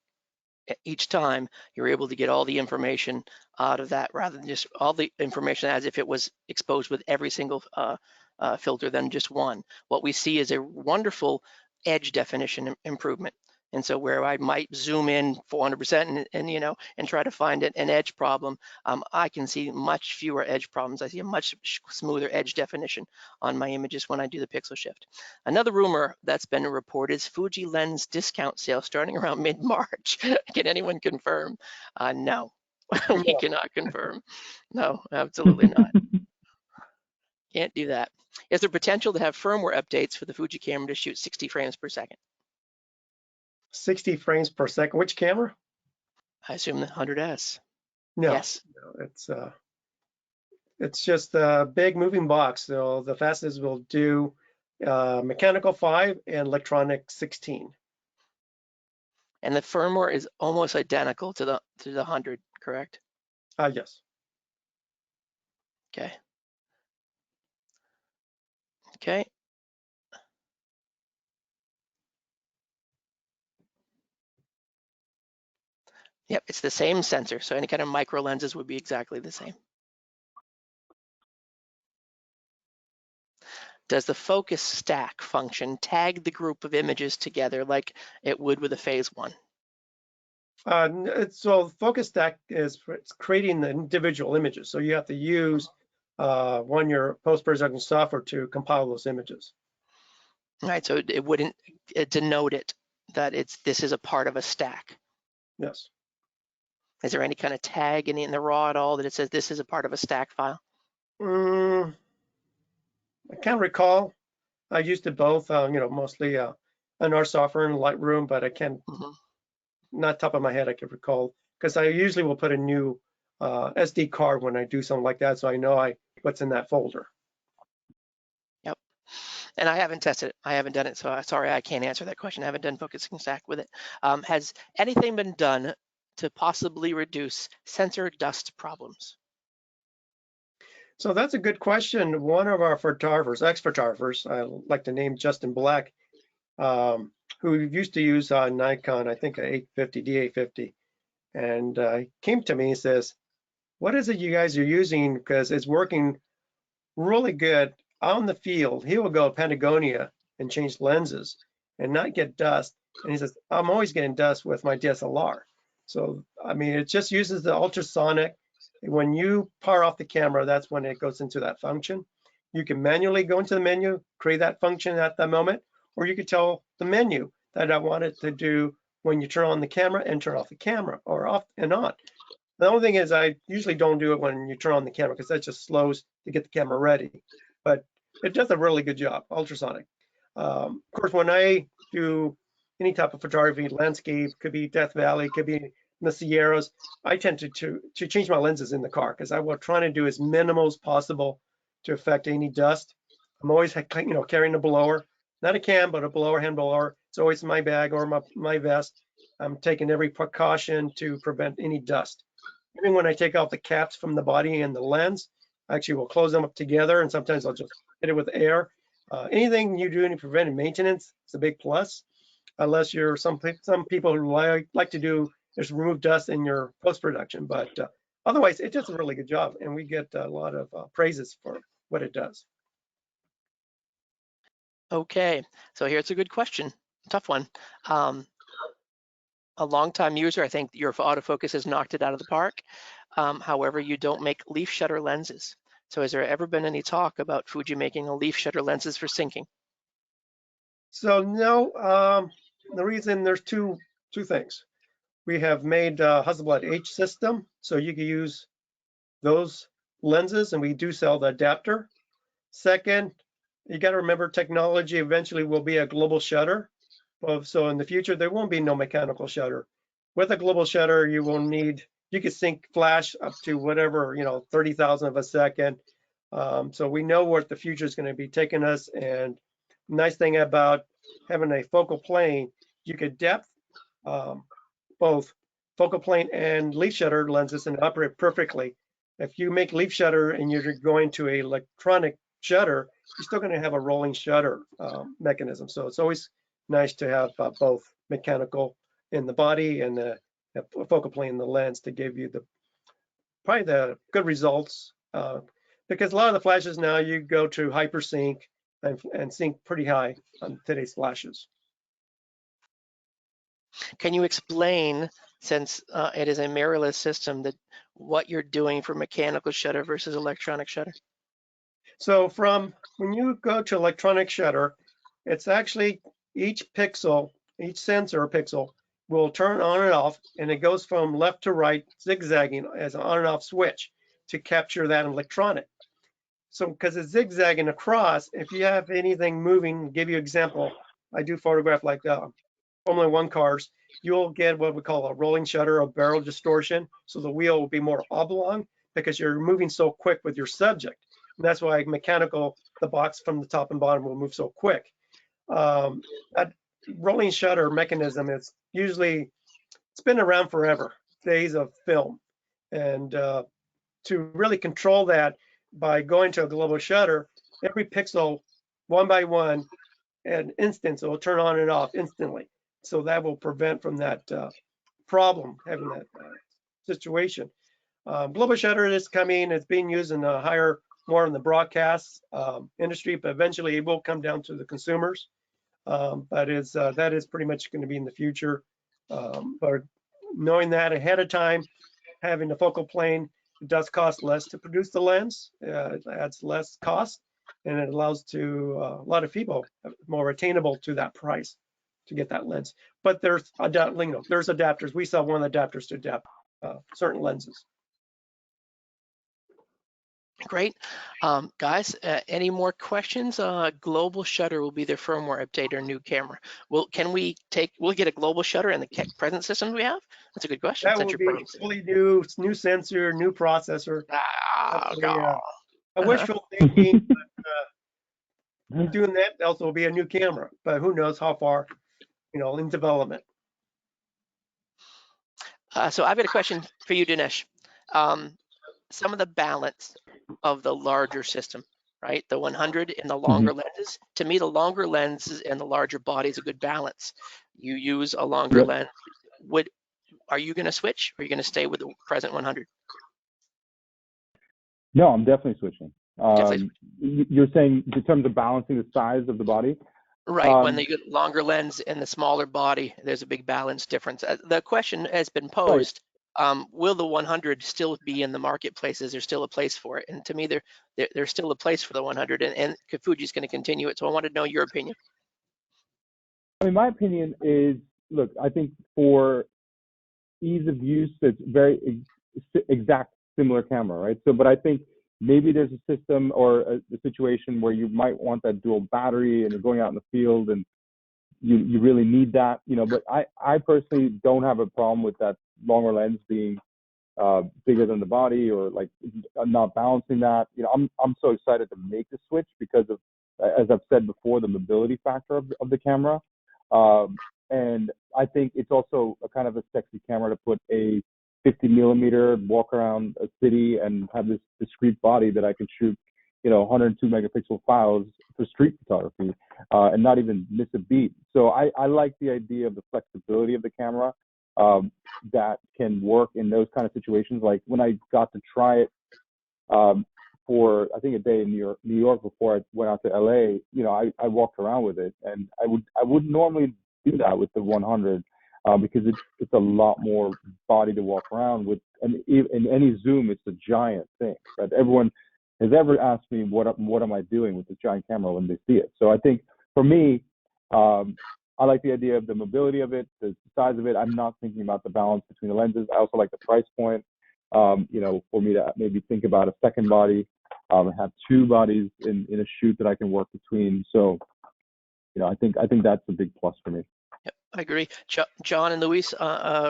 each time, you're able to get all the information out of that rather than just all the information as if it was exposed with every single filter than just one. What we see is a wonderful edge definition improvement. And so where I might zoom in 400% and try to find an edge problem, I can see much fewer edge problems. I see a much smoother edge definition on my images when I do the pixel shift. Another rumor that's been reported is Fuji lens discount sale starting around mid-March. Can anyone confirm? No, we cannot confirm. No, absolutely not. Can't do that. Is there potential to have firmware updates for the Fuji camera to shoot 60 frames per second? 60 frames per second. Which camera? I assume the 100S. No, Yes. No, it's just a big moving box. So the fastest will do mechanical 5 and electronic 16. And the firmware is almost identical to the 100, correct? Yes. Okay. Okay. Yep, it's the same sensor, so any kind of micro lenses would be exactly the same. Does the focus stack function tag the group of images together like it would with a phase one? So focus stack is creating the individual images. So you have to use your post-production software to compile those images. All right, so it wouldn't denote it that this is a part of a stack. Yes. Is there any kind of tag in the raw at all that it says this is a part of a stack file? I can't recall. I used it both, mostly in our software in Lightroom, but I can't, not top of my head, I can recall, because I usually will put a new SD card when I do something like that, so I know what's in that folder. Yep. And I haven't tested it. I haven't done it, so sorry, I can't answer that question. I haven't done focusing stack with it. Has anything been done to possibly reduce sensor dust problems? So that's a good question. One of our photographers, ex-photographers, I like to name Justin Black, who used to use Nikon, I think a 850, D850, and he came to me and says, what is it you guys are using? Because it's working really good on the field. He will go to Patagonia and change lenses and not get dust. And he says, I'm always getting dust with my DSLR. So, I mean, it just uses the ultrasonic. When you power off the camera, that's when it goes into that function. You can manually go into the menu, create that function at that moment, or you could tell the menu that I want it to do when you turn on the camera and turn off the camera, or off and on. The only thing is I usually don't do it when you turn on the camera because that just slows to get the camera ready. But it does a really good job, ultrasonic. Of course, when I do any type of photography, landscape, could be Death Valley, could be in the Sierras, I tend to change my lenses in the car because I will try to do as minimal as possible to affect any dust. I'm always carrying a blower, not a cam, but a blower, hand blower. It's always in my bag or my vest. I'm taking every precaution to prevent any dust. Even when I take off the caps from the body and the lens, I actually will close them up together, and sometimes I'll just hit it with air. Anything you do in preventive maintenance is a big plus, unless you're some people who like to do is remove dust in your post-production. But otherwise, it does a really good job, and we get a lot of praises for what it does. Okay, so here's a good question, tough one. A longtime user, I think your autofocus has knocked it out of the park. However, you don't make leaf shutter lenses. So has there ever been any talk about Fuji making a leaf shutter lenses for syncing? So no, the reason there's two things. We have made Hasselblad H system, so you can use those lenses, and we do sell the adapter. Second, you got to remember technology eventually will be a global shutter. So in the future, there won't be no mechanical shutter. With a global shutter, you can sync flash up to whatever, 30,000 of a second. So we know what the future is going to be taking us. And nice thing about having a focal plane, you could depth both focal plane and leaf shutter lenses and operate perfectly. If you make leaf shutter and you're going to a electronic shutter, you're still going to have a rolling shutter mechanism. So it's always nice to have both mechanical in the body and the focal plane in the lens to give you probably the good results. Because a lot of the flashes now, you go to hypersync and sync pretty high on today's flashes. Can you explain, since it is a mirrorless system, that what you're doing for mechanical shutter versus electronic shutter? So when you go to electronic shutter, it's actually each pixel, each sensor pixel will turn on and off, and it goes from left to right, zigzagging as an on and off switch to capture that electronic. So because it's zigzagging across, if you have anything moving, give you an example, I do photograph like Formula One cars, you'll get what we call a rolling shutter, a barrel distortion. So the wheel will be more oblong because you're moving so quick with your subject. And that's why mechanical, the box from the top and bottom will move so quick. That rolling shutter mechanism is usually, it's been around forever, days of film. And to really control that by going to a global shutter, every pixel, one by one, an instant, so it'll turn on and off instantly. So that will prevent from that problem, having that situation. Global shutter is coming, it's being used in the more in the broadcast industry, but eventually it will come down to the consumers. But that is pretty much going to be in the future. But knowing that ahead of time, having the focal plane, it does cost less to produce the lens. It adds less cost, and it allows to a lot of people more attainable to that price to get that lens. But there's adapters. We sell one of the adapters to adapt certain lenses. Great. Guys, any more questions? Global shutter will be their firmware update or new camera. We'll get a global shutter in the present systems we have? That's a good question. That will be fully new sensor, new processor. A wishful thinking, but doing that also will be a new camera, but who knows how far, in development. So I've got a question for you, Dinesh. Some of the balance of the larger system, right? The 100 and the longer lenses. To me, the longer lenses and the larger body is a good balance. You use a longer lens. Are you going to switch, or are you going to stay with the present 100? No, I'm definitely switching. You're saying in terms of balancing the size of the body? Right, when you get longer lens and the smaller body, there's a big balance difference. The question has been posed, will the 100 still be in the marketplace? Is there still a place for it? And to me, there's still a place for the 100, and Fuji's going to continue it. So I want to know your opinion. I mean, my opinion is, look, I think for ease of use, it's very exact similar camera, right? So, but I think maybe there's a system or a situation where you might want that dual battery and you're going out in the field and you really need that, but I personally don't have a problem with that longer lens being bigger than the body, or like not balancing that. I'm so excited to make the switch because of, as I've said before, the mobility factor of the camera. And I think it's also a kind of a sexy camera to put a 50 millimeter, walk around a city and have this discrete body that I can shoot, 102 megapixel files for street photography and not even miss a beat. So I like the idea of the flexibility of the camera that can work in those kind of situations. Like when I got to try it for, I think, a day in New York before I went out to LA, I walked around with it, and I wouldn't normally do that with the 100 because it's a lot more body to walk around with, and in any zoom, it's a giant thing. Right? Everyone has ever asked me what am I doing with this giant camera when they see it. So I think for me, I like the idea of the mobility of it, the size of it. I'm not thinking about the balance between the lenses. I also like the price point. For me to maybe think about a second body, and have two bodies in a shoot that I can work between. So, I think that's a big plus for me. Yep, I agree. John and Luis,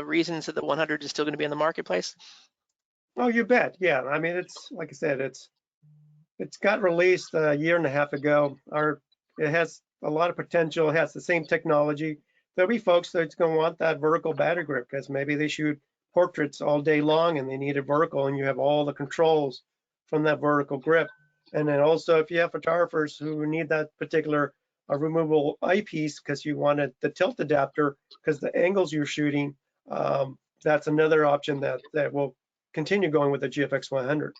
reasons that the 100 is still going to be in the marketplace? Oh, you bet. Yeah, I mean, it's like I said, it's got released a year and a half ago. It has a lot of potential. It has the same technology. There'll be folks that's going to want that vertical battery grip because maybe they shoot portraits all day long and they need it vertical, and you have all the controls from that vertical grip. And then also if you have photographers who need that particular removable eyepiece because you wanted the tilt adapter because the angles you're shooting, that's another option that will continue going with the GFX 100.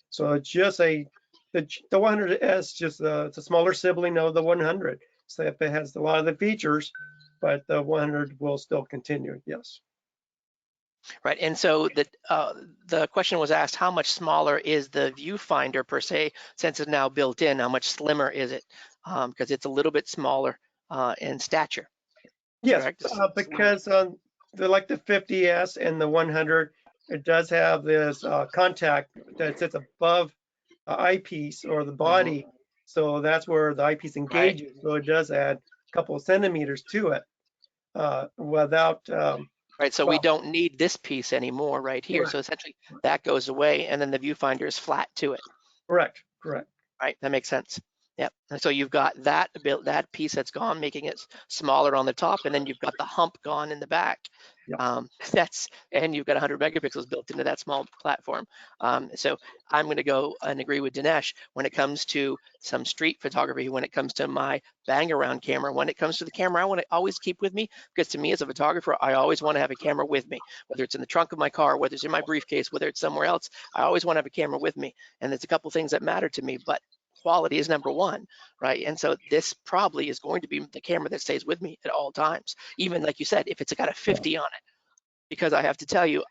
So it's just the 100S, just it's a smaller sibling of the 100. So it has a lot of the features, but the 100 will still continue, yes. Right, and so the question was asked, how much smaller is the viewfinder per se, since it's now built in, how much slimmer is it? Because it's a little bit smaller in stature. Yes, because like the 50S and the 100, it does have this contact that sits above the eyepiece or the body. So that's where the eyepiece engages. Right. So it does add a couple of centimeters to it without. Right, so we don't need this piece anymore right here. Correct. So essentially that goes away and then the viewfinder is flat to it. Correct. Right, that makes sense. Yep, and so you've got that piece that's gone, making it smaller on the top, and then you've got the hump gone in the back. Yep. And you've got 100 megapixels built into that small platform. So I'm going to go and agree with Dinesh when it comes to some street photography, when it comes to my bang around camera, when it comes to the camera I want to always keep with me, because to me as a photographer, I always want to have a camera with me, whether it's in the trunk of my car, whether it's in my briefcase, whether it's somewhere else, I always want to have a camera with me. And there's a couple things that matter to me, but quality is number one, right? And so this probably is going to be the camera that stays with me at all times, even like you said, if it's got a 50 on it, because I have to tell you,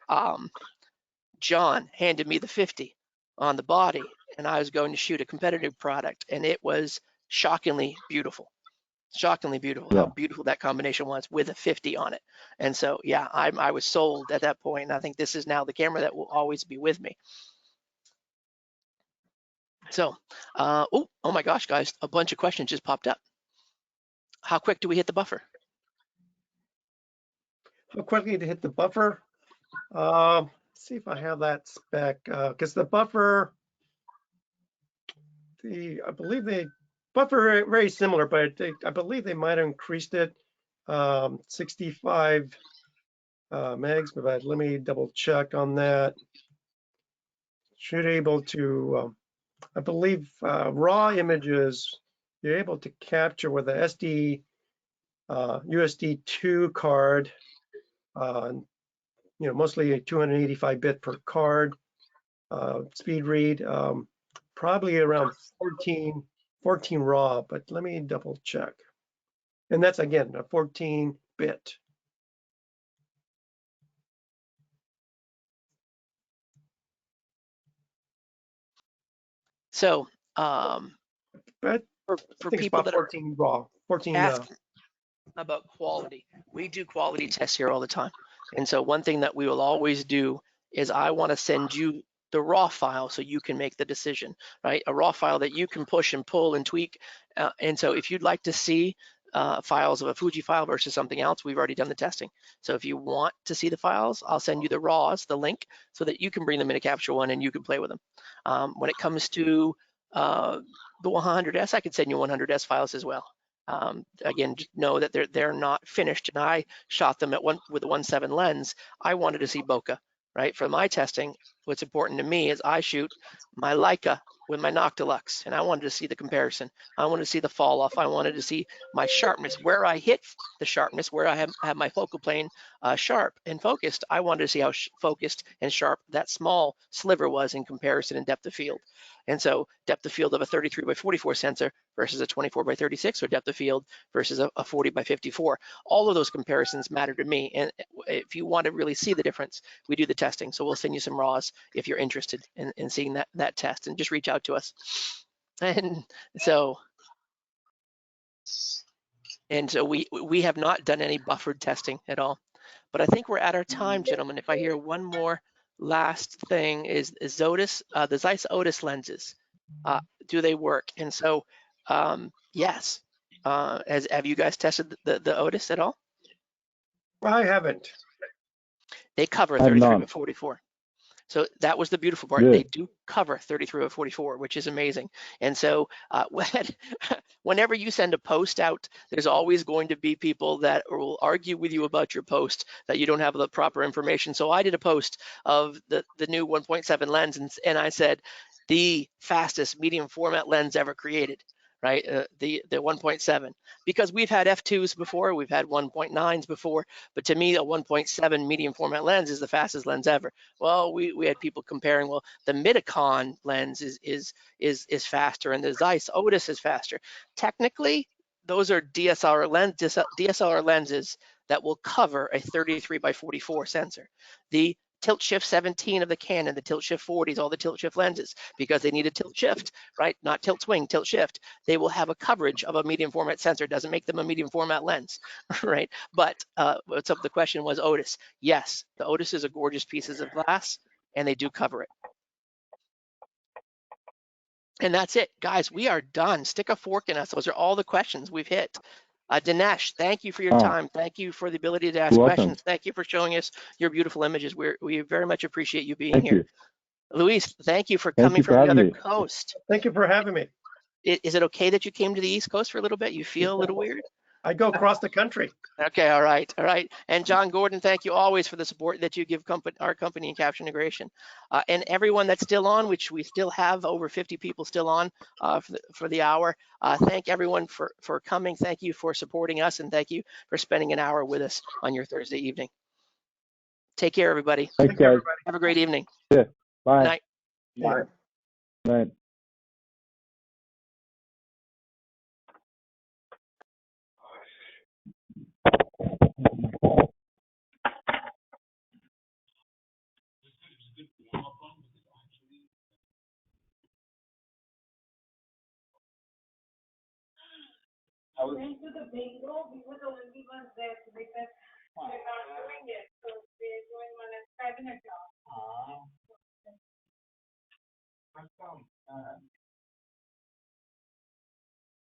John handed me the 50 on the body and I was going to shoot a competitive product and it was shockingly beautiful how beautiful that combination was with a 50 on it. And so, yeah, I was sold at that point. And I think this is now the camera that will always be with me. So, oh my gosh, guys, a bunch of questions just popped up. How quick do we hit the buffer? How quickly to hit the buffer? Let's see if I have that spec, because the buffer, I believe the buffer very similar, but I believe they might have increased it 65 megs, but let me double check on that. Should able to, I believe raw images, you're able to capture with a SD USD2 card, mostly a 285 bit per card, speed read, probably around 14 raw, but let me double check. And that's again, a 14 bit. So, but for people that 14 raw, 14 asking about quality, we do quality tests here all the time. And so one thing that we will always do is I want to send you the raw file so you can make the decision, right? A raw file that you can push and pull and tweak. And so if you'd like to see files of a Fuji file versus something else, we've already done the testing. So if you want to see the files, I'll send you the raws, the link, so that you can bring them into Capture One and you can play with them. When it comes to the 100S, I could send you 100S files as well. Again, just know that they're not finished, and I shot them with a 1.7 lens. I wanted to see bokeh, right? For my testing, what's important to me is I shoot my Leica with my Noctilux, and I wanted to see the comparison. I wanted to see the fall off. I wanted to see my sharpness, where I hit the sharpness, where I have my focal plane sharp and focused. I wanted to see how focused and sharp that small sliver was in comparison in depth of field. And so depth of field of a 33 by 44 sensor versus a 24 by 36, or depth of field versus a 40 by 54. All of those comparisons matter to me. And if you want to really see the difference, we do the testing. So we'll send you some raws if you're interested in seeing that test, and just reach out to us. And so we have not done any buffered testing at all. But I think we're at our time, gentlemen. If I hear one more last thing is Otis, the Zeiss Otis lenses, do they work? And so yes, have you guys tested the Otis at all? I haven't. They cover 33 by 44. So that was the beautiful part. Yeah. They do cover 33 over 44, which is amazing. And so whenever you send a post out, there's always going to be people that will argue with you about your post that you don't have the proper information. So I did a post of the new 1.7 lens, and I said, the fastest medium format lens ever created, right? The 1.7, because we've had f2s before, we've had 1.9s before, but to me, a 1.7 medium format lens is the fastest lens ever. Well, we had people comparing, well, the Midicon lens is faster, and the Zeiss Otis is faster. Technically, those are DSLR lenses that will cover a 33 by 44 sensor. The tilt shift 17 of the Canon, the tilt shift 40s, all the tilt shift lenses, because they need a tilt shift, right? Not tilt swing, tilt shift. They will have a coverage of a medium format sensor. It doesn't make them a medium format lens, right? But what's up? The question was Otis. Yes, the Otis is a gorgeous pieces of glass, and they do cover it. And that's it, guys. We are done. Stick a fork in us. Those are all the questions we've hit. Dinesh, thank you for your time. Thank you for the ability to ask questions. Thank you for showing us your beautiful images. We very much appreciate you being here. Luis, thank you for coming from the other coast. Thank you for having me. Is it okay that you came to the East Coast for a little bit? You feel a little weird? I go across the country. Okay, all right. And John Gordon, thank you always for the support that you give our company in Capture Integration. And everyone that's still on, which we still have over 50 people still on for the hour. Thank everyone for coming. Thank you for supporting us, and thank you for spending an hour with us on your Thursday evening. Take care, everybody. Thanks, guys. Have a great evening. Yeah. Bye. Good night. Bye. Night. Went to the bingo. We were the only ones there, so they said they're not doing it, so they're doing one at 7 o'clock.